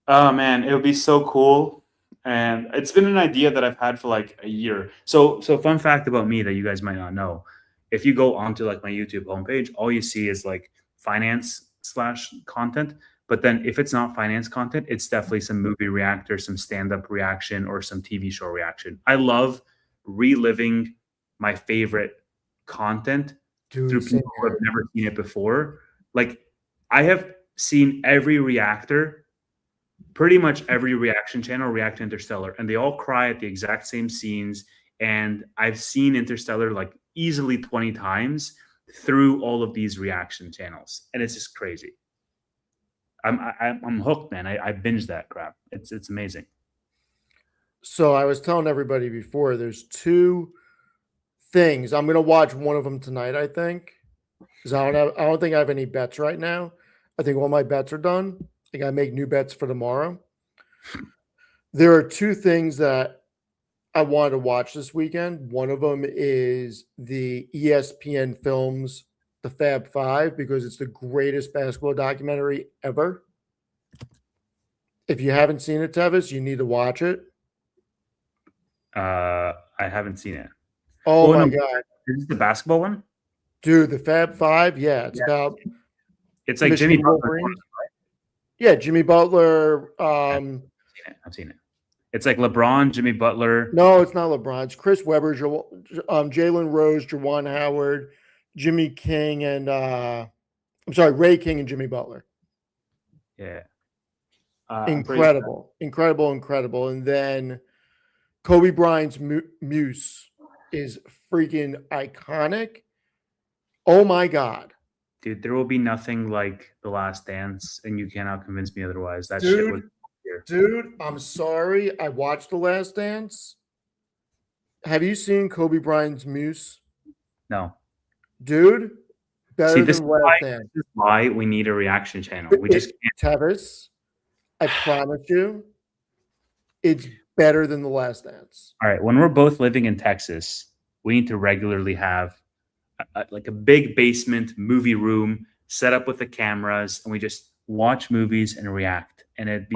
Oh man, it would be so cool. And it's been an idea that I've had for like a year. So fun fact about me that you guys might not know. If you go onto like my YouTube homepage, all you see is like finance/content. But then if it's not finance content, it's definitely some movie reactor, some stand-up reaction, or some TV show reaction. I love reliving my favorite content through people who have never seen it before. Like, I have seen every reactor pretty much every reaction channel react to Interstellar, and they all cry at the exact same scenes. And I've seen Interstellar like easily 20 times through all of these reaction channels, and it's just crazy. I'm hooked, man. I binged that crap. It's amazing. So I was telling everybody before, there's two things. I'm gonna watch one of them tonight, I think. Because I don't think I have any bets right now. I think all my bets are done. I gotta make new bets for tomorrow. There are two things that I wanted to watch this weekend. One of them is the ESPN Films The Fab Five because it's the greatest basketball documentary ever. If you haven't seen it, Tevis, you need to watch it. I haven't seen it. Oh my God. Is this the basketball one? Dude, the Fab Five, yeah, it's about it's like Michigan Jimmy Butler. Wolverines. Yeah, Jimmy Butler. I've seen it. It's like LeBron, Jimmy Butler. No, it's not LeBron. It's Chris Webber, Jalen Rose, Juwan Howard, Jimmy King, and I'm sorry, Ray King and Jimmy Butler. Yeah. Incredible. And then Kobe Bryant's muse is freaking iconic. Oh my God. Dude, there will be nothing like The Last Dance, and you cannot convince me otherwise. That shit was here. Dude, I'm sorry. I watched The Last Dance. Have you seen Kobe Bryant's muse? No. Dude, better than Last Dance. This is why we need a reaction channel. We just can't. Tevis, I promise you, it's better than The Last Dance. All right. When we're both living in Texas, we need to regularly have like a big basement movie room set up with the cameras, and we just watch movies and react. And and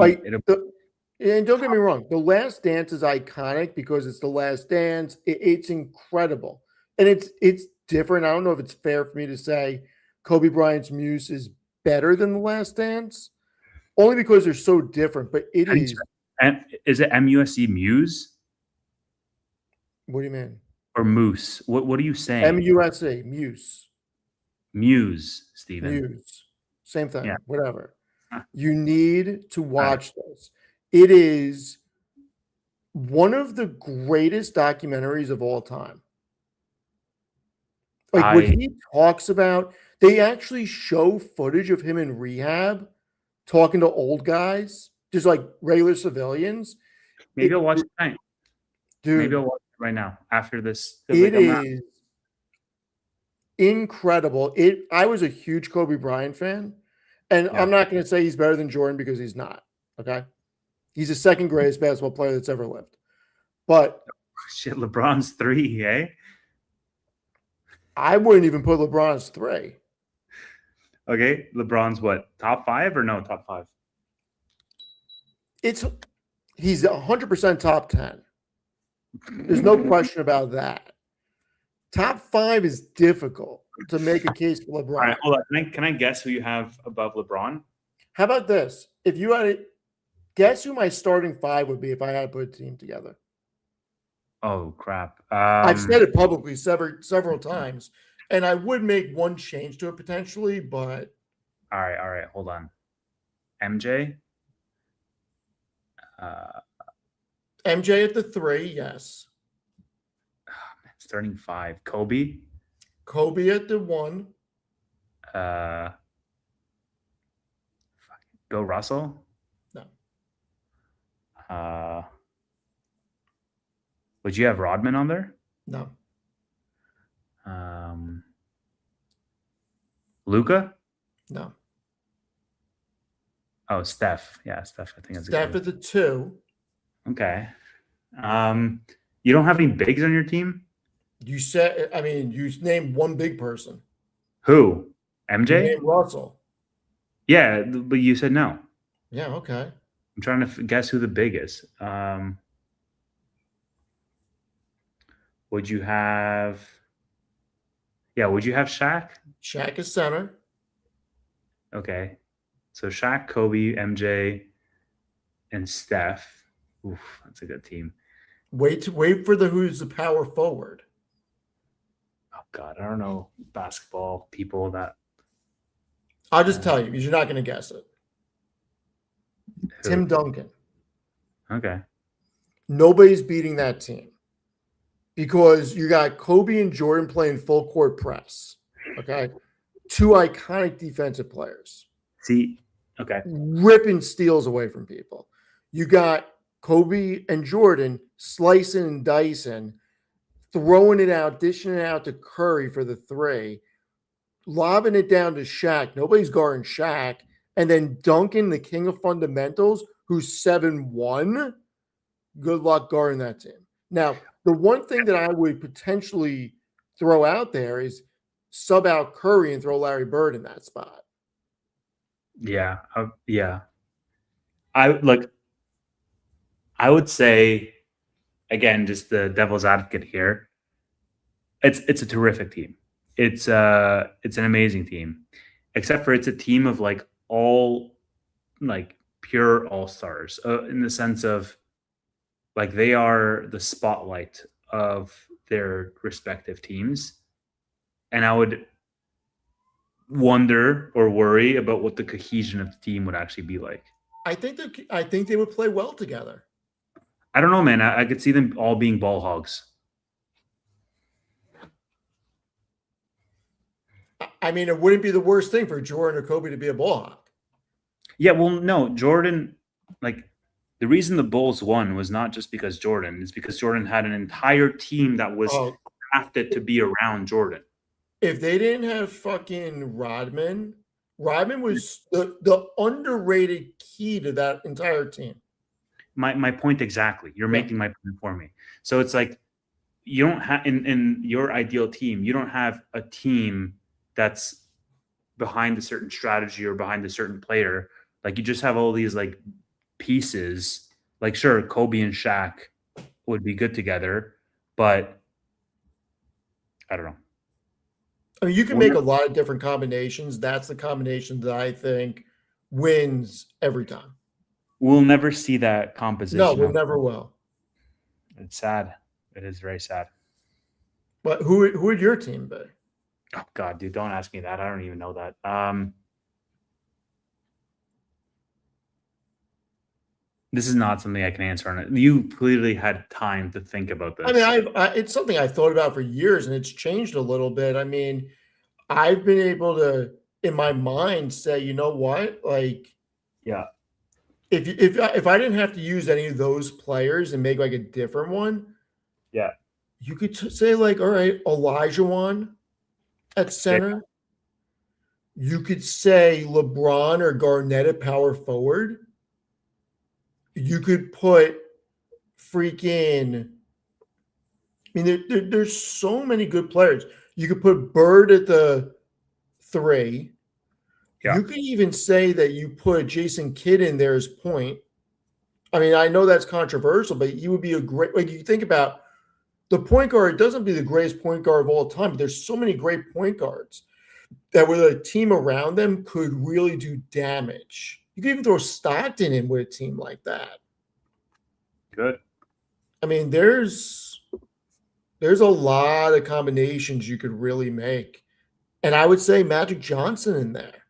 don't get me wrong, The Last Dance is iconic because it's The Last Dance. It's incredible, and it's different. I don't know if it's fair for me to say Kobe Bryant's muse is better than The Last Dance, only because they're so different. But it is. And is it MUSE Muse? What do you mean? Or Moose? What are you saying? MUSE Muse. Muse, Steven. Muse. Same thing. Yeah. Whatever. You need to watch this. It is one of the greatest documentaries of all time. Like what he talks about, they actually show footage of him in rehab talking to old guys, just like regular civilians. Maybe I'll watch it tonight. Dude, maybe I'll watch it right now after this. It is incredible. I was a huge Kobe Bryant fan. And I'm not going to say he's better than Jordan because he's not. Okay. He's the second greatest basketball player that's ever lived. But shit, LeBron's 3, eh? I wouldn't even put LeBron as 3. Okay. LeBron's what? Top 5 or no? Top 5? He's 100% top 10. There's no question about that. Top 5 is difficult to make a case for LeBron. All right, hold on. Can I guess who you have above LeBron? How about this? If you had to guess who my starting 5 would be if I had to put a team together. Oh crap! I've said it publicly several times, and I would make one change to it potentially, but all right. Hold on. MJ. MJ at the 3, yes. Starting 5. Kobe. Kobe at the 1. Bill Russell? No. Would you have Rodman on there? No. Luka? No. Oh, Steph. Yeah, Steph. I think that's Steph at the 2. Okay. You don't have any bigs on your team? You named one big person. Who? MJ? You named Russell. Yeah, but you said no. Yeah, okay. I'm trying to guess who the big is. Would you have Shaq? Shaq is center. Okay. So Shaq, Kobe, MJ, and Steph. Oof, that's a good team. Wait for who's the power forward. Oh God, I don't know basketball people that. I'll just tell you because you're not going to guess it. Tim Who? Duncan. Okay. Nobody's beating that team because you got Kobe and Jordan playing full court press. Okay. Two iconic defensive players See, okay. ripping steals away from people. You got Kobe and Jordan slicing and dicing, throwing it out, dishing it out to Curry for the three, lobbing it down to Shaq. Nobody's guarding Shaq. And then Duncan, the king of fundamentals, who's 7-1. Good luck guarding that team. Now, the one thing that I would potentially throw out there is sub out Curry and throw Larry Bird in that spot. Yeah. Yeah. I look, I would say, again, just the devil's advocate here. It's a terrific team. It's an amazing team. Except for it's a team of like all like pure all-stars in the sense of like they are the spotlight of their respective teams. And I would wonder or worry about what the cohesion of the team would actually be like. I think they would play well together. I don't know, man. I could see them all being ball hogs. I mean, it wouldn't be the worst thing for Jordan or Kobe to be a ball hog. Yeah, well, no, Jordan, like the reason the Bulls won was not just because Jordan, it's because Jordan had an entire team that was crafted to be around Jordan. If they didn't have fucking Rodman was the underrated key to that entire team. My point exactly. You're making my point for me. So it's like you don't have in your ideal team, you don't have a team that's behind a certain strategy or behind a certain player. Like you just have all these like pieces. Like sure, Kobe and Shaq would be good together, but I don't know. I mean, you can make a lot of different combinations. That's the combination that I think wins every time. We'll never see that composition. No, we never will. It's sad. It is very sad. But who would your team be? Oh God, dude, don't ask me that. I don't even know that. This is not something I can answer on it. You clearly had time to think about this. I mean, it's something I've thought about for years, and it's changed a little bit. I mean, I've been able to, in my mind, say, you know what, like, yeah, if I didn't have to use any of those players and make like a different one, yeah, you could say like, all right, Olajuwon at center. Yeah. You could say LeBron or Garnett at power forward. You could put freaking, I mean, there's so many good players. You could put Bird at the 3. Yeah. You could even say that you put Jason Kidd in there as point. I mean, I know that's controversial, but he would be a great, like you think about the point guard, it doesn't be the greatest point guard of all time, but there's so many great point guards that with a team around them could really do damage. You could even throw Stockton in with a team like that. Good. I mean, there's a lot of combinations you could really make. And I would say Magic Johnson in there.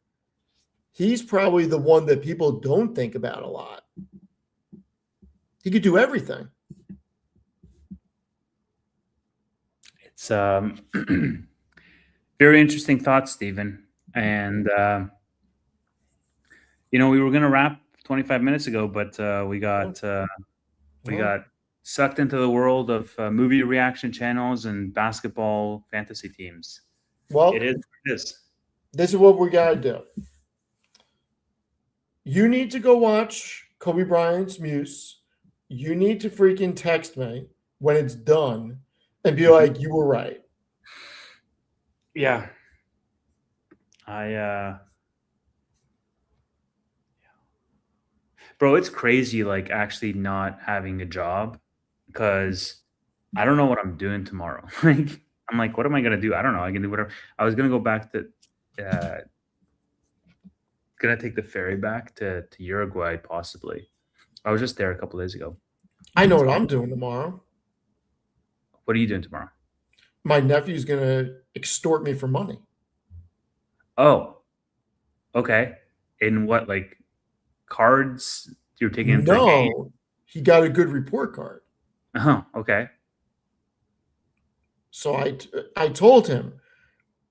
He's probably the one that people don't think about a lot. He could do everything. It's very interesting thoughts, Stephen. And we were going to wrap 25 minutes ago, but we got sucked into the world of movie reaction channels and basketball fantasy teams. Well, it is what it is. This is what we got to do. You need to go watch Kobe Bryant's Muse. You need to freaking text me when it's done and be like, you were right. Yeah. Bro, it's crazy, like, actually not having a job because I don't know what I'm doing tomorrow. Like, I'm like, what am I going to do? I don't know. I can do whatever. I was going to go back to going to take the ferry back to Uruguay, possibly. I was just there a couple days ago. I know what I'm doing tomorrow. What are you doing tomorrow? My nephew's going to extort me for money. Oh, okay. In what, like cards You were taking him to the game? No, he got a good report card. Oh, okay. So I told him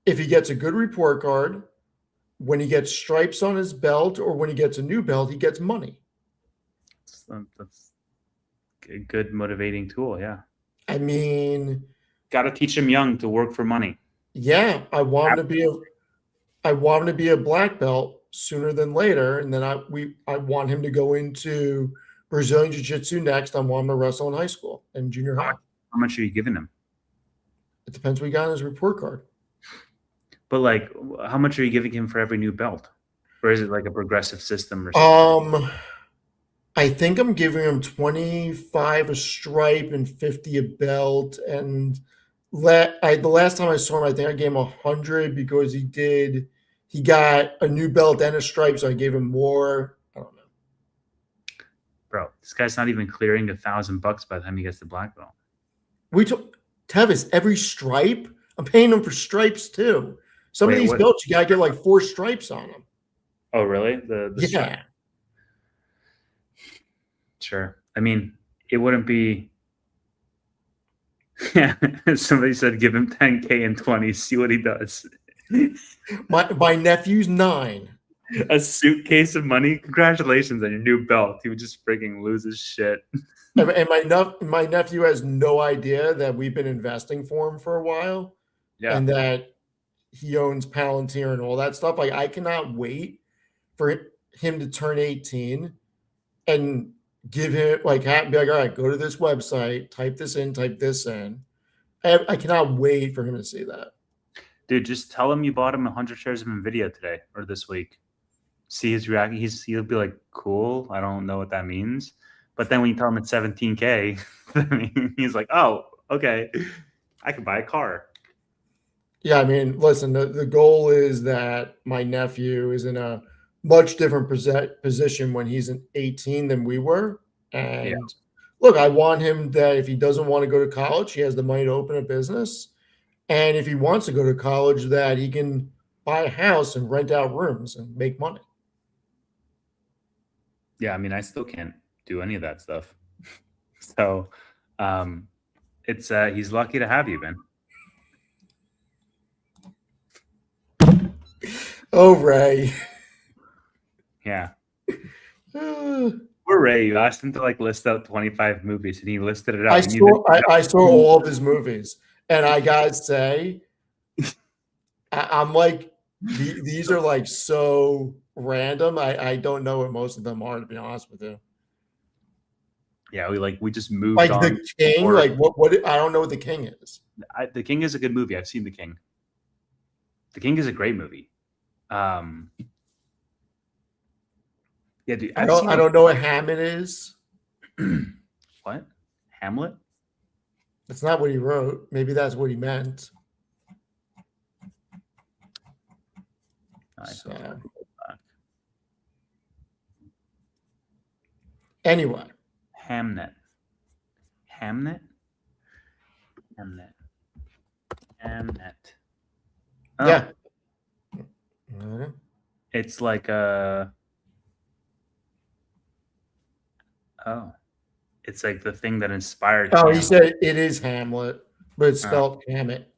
if he gets a good report card, when he gets stripes on his belt or when he gets a new belt, he gets money. That's a good motivating tool. Yeah. I mean, Got to teach him young to work for money. yeah, I want him to be a black belt sooner than later, and then I want him to go into Brazilian Jiu-Jitsu next. I want him to wrestle in high school and junior high. How much are you giving him? It depends what he got on his report card. But like, how much are you giving him for every new belt? Or is it like a progressive system or something? I think I'm giving him 25 a stripe and 50 a belt. And the last time I saw him, I think I gave him 100 because he got a new belt and a stripe, so I gave him more. I don't know. Bro, this guy's not even clearing $1,000 by the time he gets the black belt. We took Tevis every stripe. I'm paying him for stripes too. Some of these belts, you gotta get like 4 stripes on them. Oh, really? The yeah. Stripe. Sure. I mean, it wouldn't be. Yeah. Somebody said give him 10K and 20. See what he does. My nephew's 9. A suitcase of money. Congratulations on your new belt. He would just freaking lose his shit. And my nephew has no idea that we've been investing for him for a while. Yeah. And that he owns Palantir and all that stuff. Like, I cannot wait for him to turn 18 and give him be like, all right, go to this website, type this in. I cannot wait for him to see that. Dude, just tell him you bought him 100 shares of NVIDIA today or this week. See his reaction. He'll be like, cool. I don't know what that means. But then when you tell him it's 17K, he's like, oh, okay. I can buy a car. Yeah, I mean, listen, the goal is that my nephew is in a much different position when he's 18 than we were. And look, I want him that if he doesn't want to go to college, he has the money to open a business. And if he wants to go to college, that he can buy a house and rent out rooms and make money. Yeah, I mean, I still can't do any of that stuff. So it's he's lucky to have you, man. Oh, Ray. Yeah. Poor Ray. You asked him to like list out 25 movies and he listed it out. I saw all of his movies. And I gotta say, I'm like, these are like so random. I don't know what most of them are, to be honest with you. Yeah, we just moved like on. The King. Like what? I don't know what The King is. The King is a good movie. I've seen The King. The King is a great movie. Yeah, dude. I don't know what Hammett is. What? Hamlet? That's not what he wrote. Maybe that's what he meant. Anyway. Hamnet. Oh. Yeah. It's like a. Oh. It's like the thing that inspired. Oh, he said it is Hamlet, but it's spelled Hammett.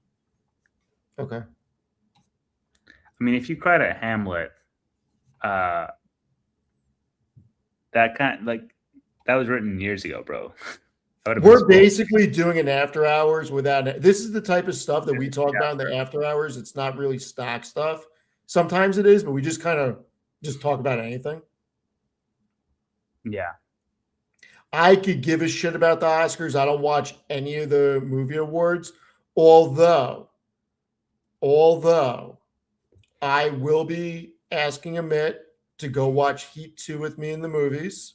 Okay. I mean, if you cried at Hamlet, that was written years ago, bro. We're basically doing an after hours without. This is the type of stuff that we talk about in the after hours. It's not really stock stuff. Sometimes it is, but we just kind of just talk about anything. Yeah. I could give a shit about the Oscars. I don't watch any of the movie awards, although I will be asking Amit to go watch Heat 2 with me in the movies.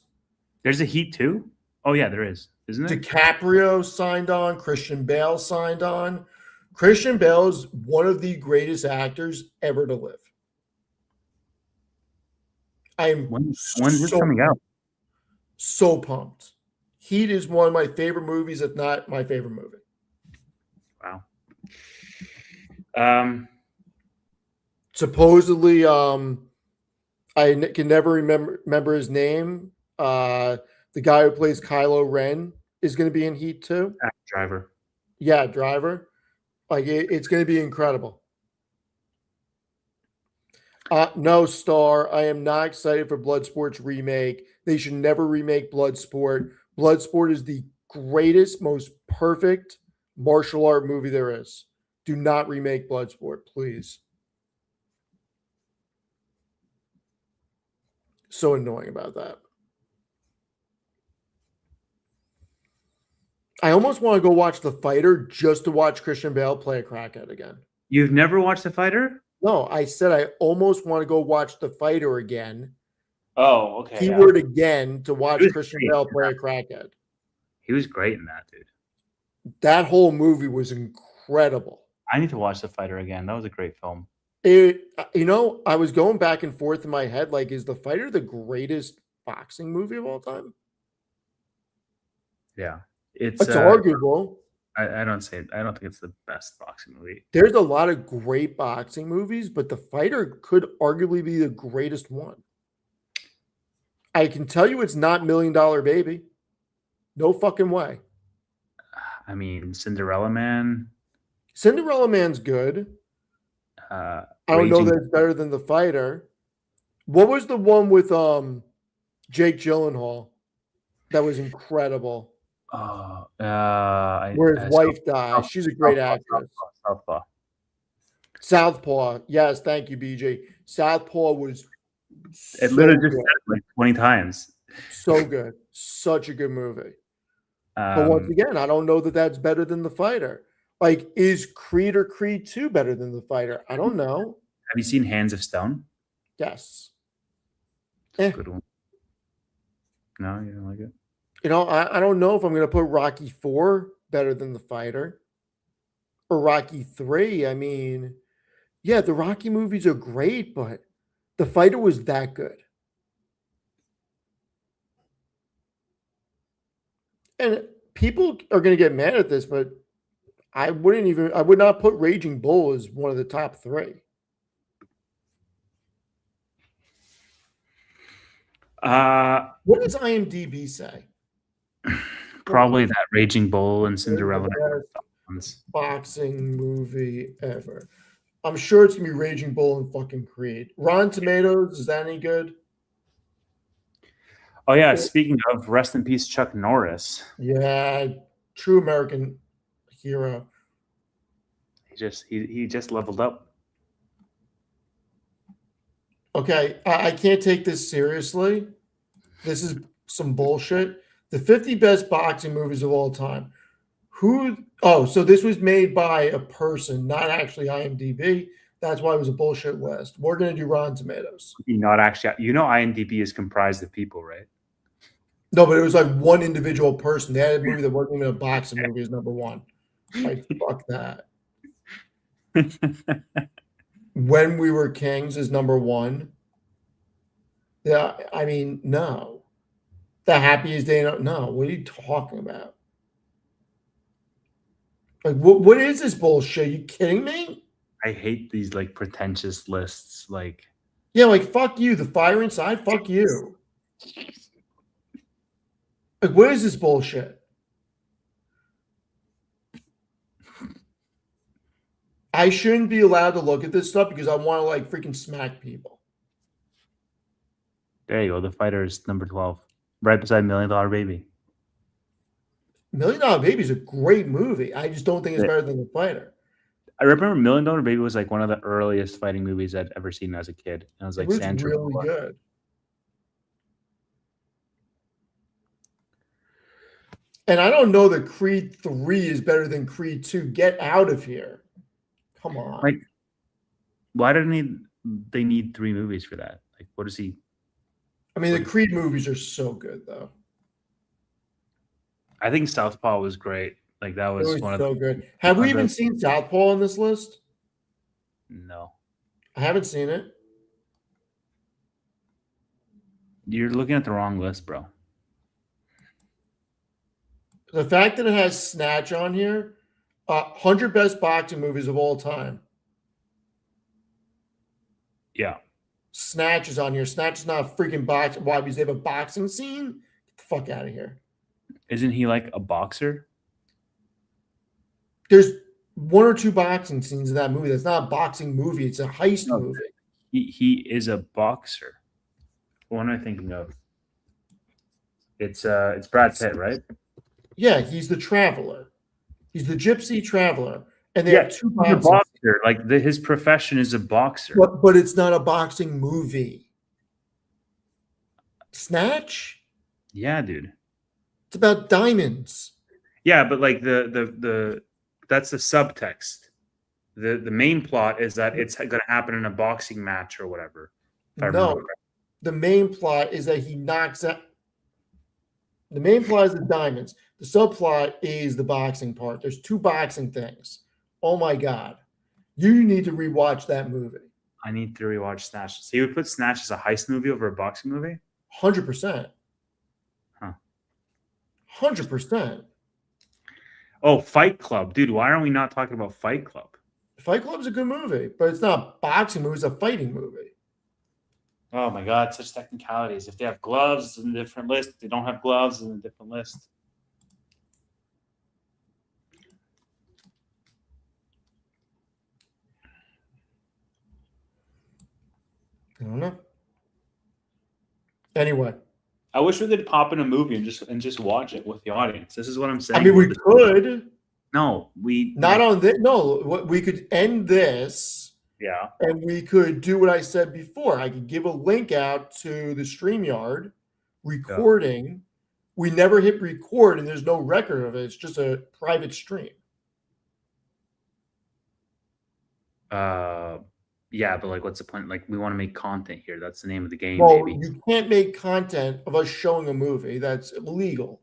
There's a Heat 2? Oh, yeah, there is. Isn't there? DiCaprio signed on. Christian Bale signed on. Christian Bale is one of the greatest actors ever to live. When's this coming out? So pumped. Heat is one of my favorite movies, if not my favorite movie. Wow. Supposedly, I can never remember his name. The guy who plays Kylo Ren is going to be in Heat too. Driver. Yeah, Driver. Like it's going to be incredible. No, Star. I am not excited for Bloodsport's remake. They should never remake Bloodsport. Bloodsport is the greatest, most perfect martial art movie there is. Do not remake Bloodsport, please. So annoying about that. I almost want to go watch The Fighter just to watch Christian Bale play a crackhead again. You've never watched The Fighter? No, I said I almost want to go watch The Fighter again. Oh, okay. Keyword again to watch Christian Bale play a crackhead. He was great in that, dude. That whole movie was incredible. I need to watch The Fighter again. That was a great film. I was going back and forth in my head, like, is The Fighter the greatest boxing movie of all time? Yeah. It's arguable. I don't think it's the best boxing movie. There's a lot of great boxing movies, but The Fighter could arguably be the greatest one. I can tell you it's not $1 Million Baby. No fucking way. I mean, Cinderella Man. Cinderella Man's good. I don't know that it's better than The Fighter. What was the one with Jake Gyllenhaal that was incredible? Where his wife died. She's a great actress. Southpaw. Yes, thank you, BJ. Southpaw was it literally just said it like 20 times. So good. Such a good movie. But once again, I don't know that that's better than The Fighter. Like, is Creed or Creed 2 better than The Fighter? I don't know. Have you seen Hands of Stone? Yes. Good one. No, you don't like it? I don't know if I'm going to put Rocky 4 better than The Fighter or Rocky 3. I mean, yeah, the Rocky movies are great, but The Fighter was that good. And people are going to get mad at this, but I would not put Raging Bull as one of the top 3. What does IMDb say? Probably that Raging Bull and Cinderella. Boxing movie ever. I'm sure it's going to be Raging Bull and fucking Creed. Rotten Tomatoes, is that any good? Oh, yeah. Speaking of, rest in peace, Chuck Norris. Yeah, true American hero. He just leveled up. Okay, I can't take this seriously. This is some bullshit. The 50 best boxing movies of all time. So this was made by a person, not actually IMDb. That's why it was a bullshit list. We're going to do Rotten Tomatoes. Not actually. IMDb is comprised of people, right? No, but it was like one individual person. They had a movie that wasn't even a boxing movie as number 1. Like, fuck that. When We Were Kings is number 1. Yeah, I mean, no. The Happiest Day. No, what are you talking about? Like, what is this bullshit? Are you kidding me? I hate these like pretentious lists. Like, yeah, like fuck you. The Fire Inside. Fuck you. Like, what is this bullshit? I shouldn't be allowed to look at this stuff because I want to like freaking smack people. There you go. The Fighter is number 12, right beside $1 Million Baby. $1 Million Baby is a great movie. I just don't think it's better than The Fighter. I remember $1 Million Baby was like one of the earliest fighting movies I'd ever seen as a kid. And I was like, it was really good. And I don't know that Creed 3 is better than Creed 2. Get out of here. Come on. Like, why do they need 3 movies for that? Like, what is he? I mean, the Creed movies are so good, though. I think Southpaw was great. Like, that was one of so good. Have we even seen Southpaw on this list? No. I haven't seen it. You're looking at the wrong list, bro. The fact that it has Snatch on here, 100 best boxing movies of all time. Yeah. Snatch is on here. Snatch is not a freaking box. Why? Because they have a boxing scene? Get the fuck out of here. Isn't he like a boxer? There's one or two boxing scenes in that movie. That's not a boxing movie. It's a heist movie. He is a boxer. What am I thinking of? It's Brad Pitt, right? Yeah, he's the traveler. He's the gypsy traveler. And they have two he's a boxing. boxer. Like his profession is a boxer. But it's not a boxing movie. Snatch? Yeah, dude. It's about diamonds. Yeah, but like the that's the subtext. The main plot is that it's going to happen in a boxing match or whatever. No, the main plot is that he knocks out. The main plot is the diamonds. The subplot is the boxing part. There's two boxing things. Oh my God. You need to rewatch that movie. I need to rewatch Snatch. So you would put Snatch as a heist movie over a boxing movie? 100%. Huh. 100%. Oh, Fight Club. Dude, why are we not talking about Fight Club? Fight Club's a good movie, but it's not a boxing movie. It's a fighting movie. Oh my God, such technicalities. If they have gloves, it's in a different list. If they don't have gloves, it's in a different list. I don't know. Anyway. I wish we could pop in a movie and just watch it with the audience. This is what I'm saying. I mean, we could. No, we not on this. No, we could end this. Yeah. And we could do what I said before. I could give a link out to the StreamYard recording. Yeah. We never hit record, and there's no record of it. It's just a private stream. Yeah, but like, what's the point? Like, we want to make content here. That's the name of the game. Well, maybe. You can't make content of us showing a movie. That's illegal.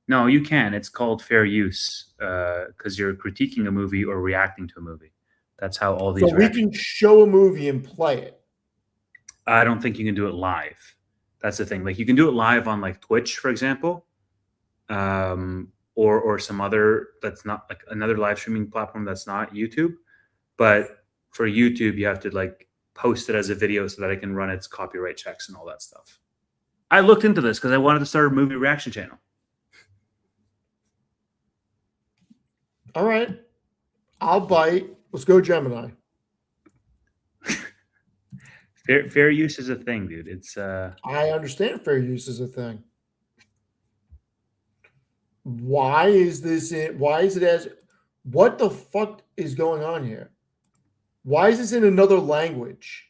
No, you can. It's called fair use because you're critiquing a movie or reacting to a movie. That's how all these. So we can show a movie and play it. I don't think you can do it live. That's the thing. Like, you can do it live on like Twitch, for example, or some other that's not like another live streaming platform that's not YouTube. But for YouTube, you have to like post it as a video so that I can run its copyright checks and all that stuff. I looked into this because I wanted to start a movie reaction channel. All right. I'll bite. Let's go Gemini. Fair use is a thing, dude. It's I understand fair use is a thing. Why is this in? Why is it as? What the fuck is going on here? Why is this in another language?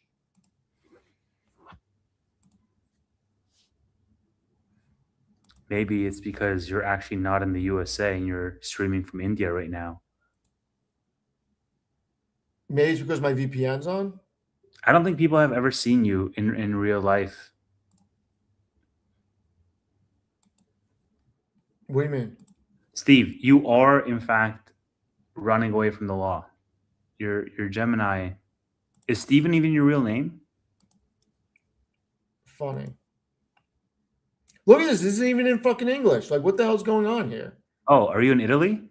Maybe it's because you're actually not in the USA and you're streaming from India right now. Maybe it's because my VPN's on. I don't think people have ever seen you in real life. What do you mean? Steve, you are in fact running away from the law. Your Gemini. Is Steven even your real name? Funny. Look at this. This isn't even in fucking English. Like, what the hell's going on here? Oh, are you in Italy?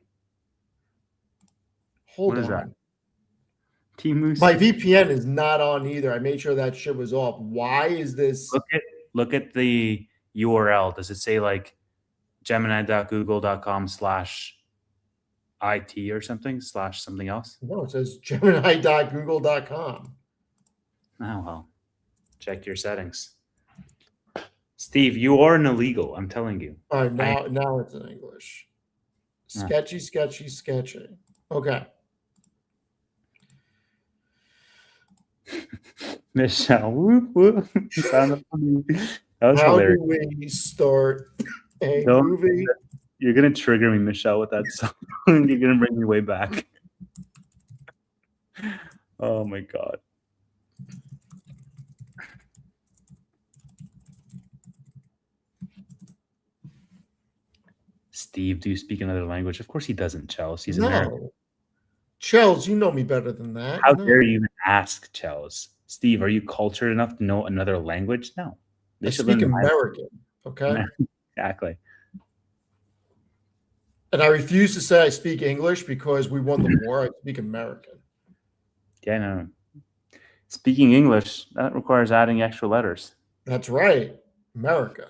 Hold on. What is that? Timu. My VPN is not on either. I made sure that shit was off. Why is this? Look at the URL. Does it say like gemini.google.com/IT or something /something else? No, it says gemini.google.com. Oh, well. Check your settings. Steve, you are an illegal. I'm telling you. All right, now it's in English. Sketchy, sketchy, sketchy. Okay. Michelle, whoop, whoop. That was How hilarious. do we start a movie? You're going to trigger me, Michelle, with that song. You're going to bring me way back. Oh, my God. Steve, do you speak another language? Of course he doesn't, Chels. He's American. Chels, you know me better than that. How dare you even ask, Chels? Steve, are you cultured enough to know another language? No. I speak American, okay? Exactly. And I refuse to say I speak English because we won the war. I speak American. Yeah, no. Speaking English, that requires adding extra letters. That's right. America.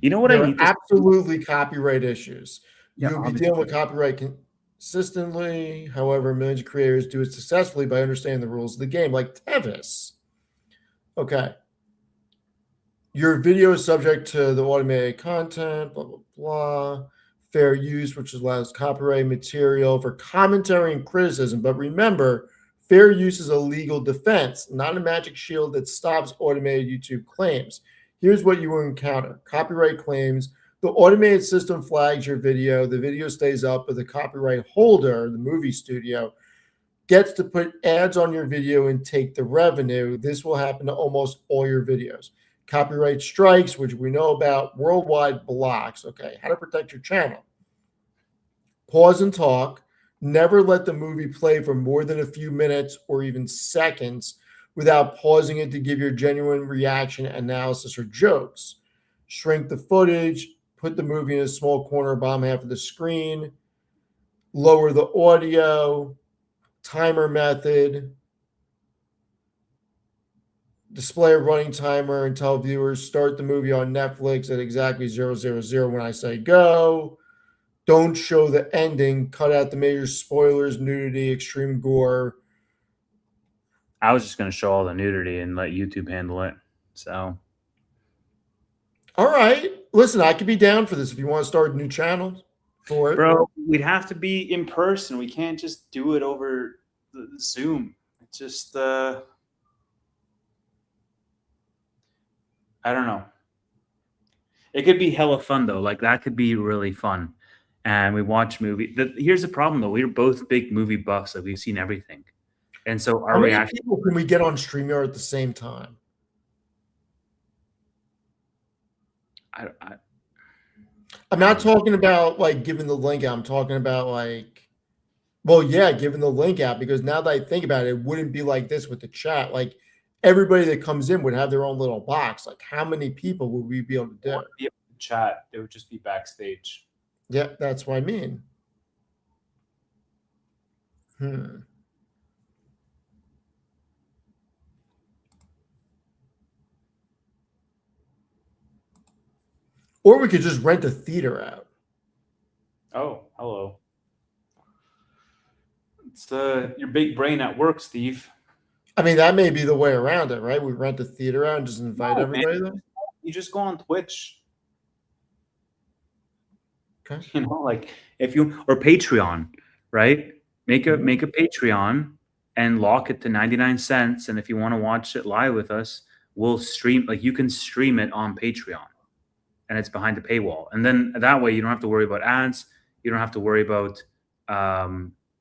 You know what There I are need to absolutely copyright issues. Yeah, You'll be obviously. dealing with copyright consistently. However, millions of creators do it successfully by understanding the rules of the game, like Tevis. Okay. Your video is subject to the automated content, blah, blah, blah. Fair use, which allows copyright material for commentary and criticism. But remember, fair use is a legal defense, not a magic shield that stops automated YouTube claims. Here's what you will encounter: copyright claims. The automated system flags your video. The video stays up, but the copyright holder, the movie studio, gets to put ads on your video and take the revenue. This will happen to almost all your videos. Copyright strikes, which we know about, worldwide blocks. Okay, how to protect your channel. Pause and talk. Never let the movie play for more than a few minutes or even seconds without pausing it to give your genuine reaction, analysis, or jokes. Shrink the footage. Put the movie in a small corner, bottom half of the screen. Lower the audio. Timer method. Display a running timer and tell viewers start the movie on Netflix at exactly 000 when I say go. Don't show the ending. Cut out the major spoilers, nudity, extreme gore. I was just going to show all the nudity and let YouTube handle it. So, all right. Listen, I could be down for this if you want to start a new channel for it. Bro, we'd have to be in person. We can't just do it over the Zoom. It's just I don't know. It could be hella fun though. Like that could be really fun. And we watch movie. Here's the problem though. We're both big movie buffs. Like we've seen everything. And so our How many reaction. people can we get on StreamYard at the same time? I'm not talking about like giving the link out. I'm talking about like, well, yeah, giving the link out, because now that I think about it, it wouldn't be like this with the chat. Like everybody that comes in would have their own little box. Like how many people would we be able to do? Be able to chat. It would just be backstage. Yeah, that's what I mean. Or we could just rent a theater out. Oh, hello. It's your big brain at work, Steve. I mean, that may be the way around it, right? We rent a theater out and just invite everybody there. You just go on Twitch. Okay. You know, like if you or Patreon, right? Make a Patreon and lock it to 99 cents. And if you want to watch it live with us, we'll stream. Like you can stream it on Patreon, and it's behind the paywall. And then that way, you don't have to worry about ads. You don't have to worry about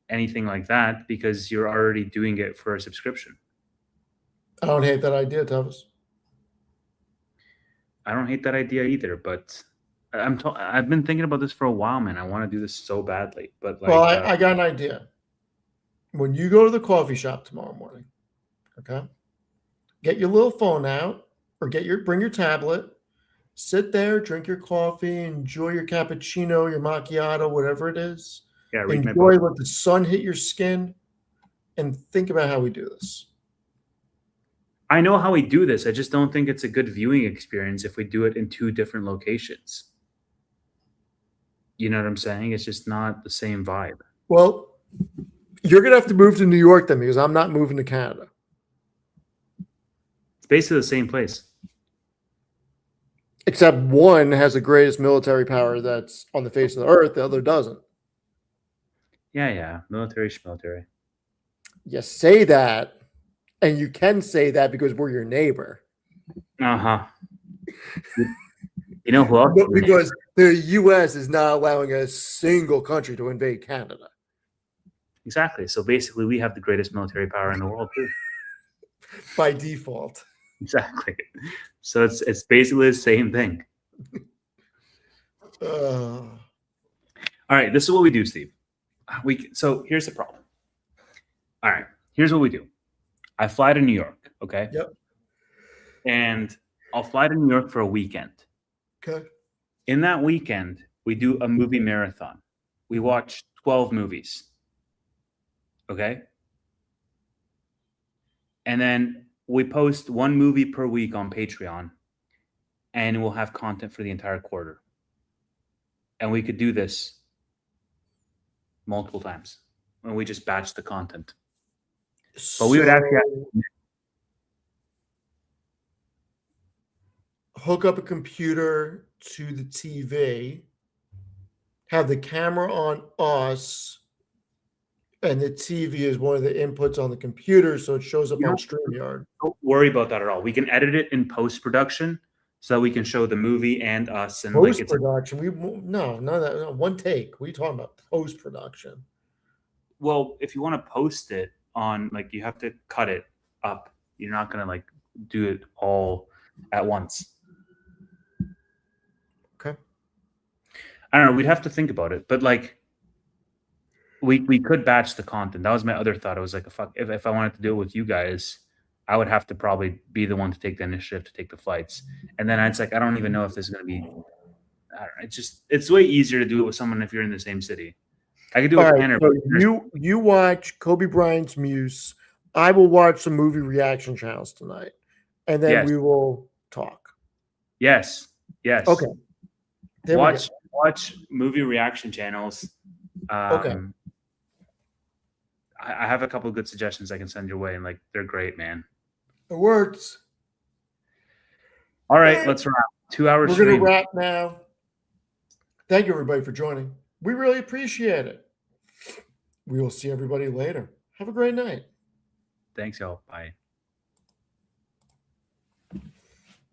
anything like that because you're already doing it for a subscription. I don't hate that idea, Thomas. I don't hate that idea either, but I've been thinking about this for a while, man. I want to do this so badly, but like, well, I got an idea. When you go to the coffee shop tomorrow morning, okay, get your little phone out or bring your tablet, sit there, drink your coffee, enjoy your cappuccino, your macchiato, whatever it is. Yeah, enjoy, let the sun hit your skin, and think about how we do this. I know how we do this. I just don't think it's a good viewing experience if we do it in two different locations. You know what I'm saying? It's just not the same vibe. Well, you're going to have to move to New York then, because I'm not moving to Canada. It's basically the same place. Except one has the greatest military power that's on the face of the earth. The other doesn't. Yeah. Military schmilitary. You say that, and you can say that because we're your neighbor. Uh-huh. You know who else? Because the U.S. is not allowing a single country to invade Canada. Exactly. So basically, we have the greatest military power in the world, too. By default. Exactly. So it's basically the same thing. All right. This is what we do, Steve. So here's the problem. All right. Here's what we do. I fly to New York. Okay. Yep. And I'll fly to New York for a weekend. Okay. In that weekend, We do a movie marathon. We watch 12 movies. Okay? And then we post one movie per week on Patreon, and we'll have content for the entire quarter. And we could do this multiple times when we just batch the content. But we would actually hook up a computer to the TV, have the camera on us, and the TV is one of the inputs on the computer, so it shows up on StreamYard. Don't worry about that at all. We can edit it in post-production so that we can show the movie and us. And post-production, none of that. No, one take. What are you talking about? Post-production. Well, if you want to post it on, like, you have to cut it up. You're not gonna like do it all at once. Okay. I don't know. We'd have to think about it, but like, we could batch the content. That was my other thought. I was like, if I wanted to do it with you guys, I would have to probably be the one to take the initiative to take the flights. And then it's like, I don't even know if this is going to be, I don't know, it's way easier to do it with someone if you're in the same city. I could do it with Tanner. So you watch Kobe Bryant's Muse. I will watch some movie reaction channels tonight, and then we will talk. Yes. Okay. Watch movie reaction channels. Okay. I have a couple of good suggestions I can send your way, and like they're great, man. It works. All right, let's wrap. 2 hours. We're going to wrap now. Thank you, everybody, for joining. We really appreciate it. We will see everybody later. Have a great night. Thanks, y'all. Bye.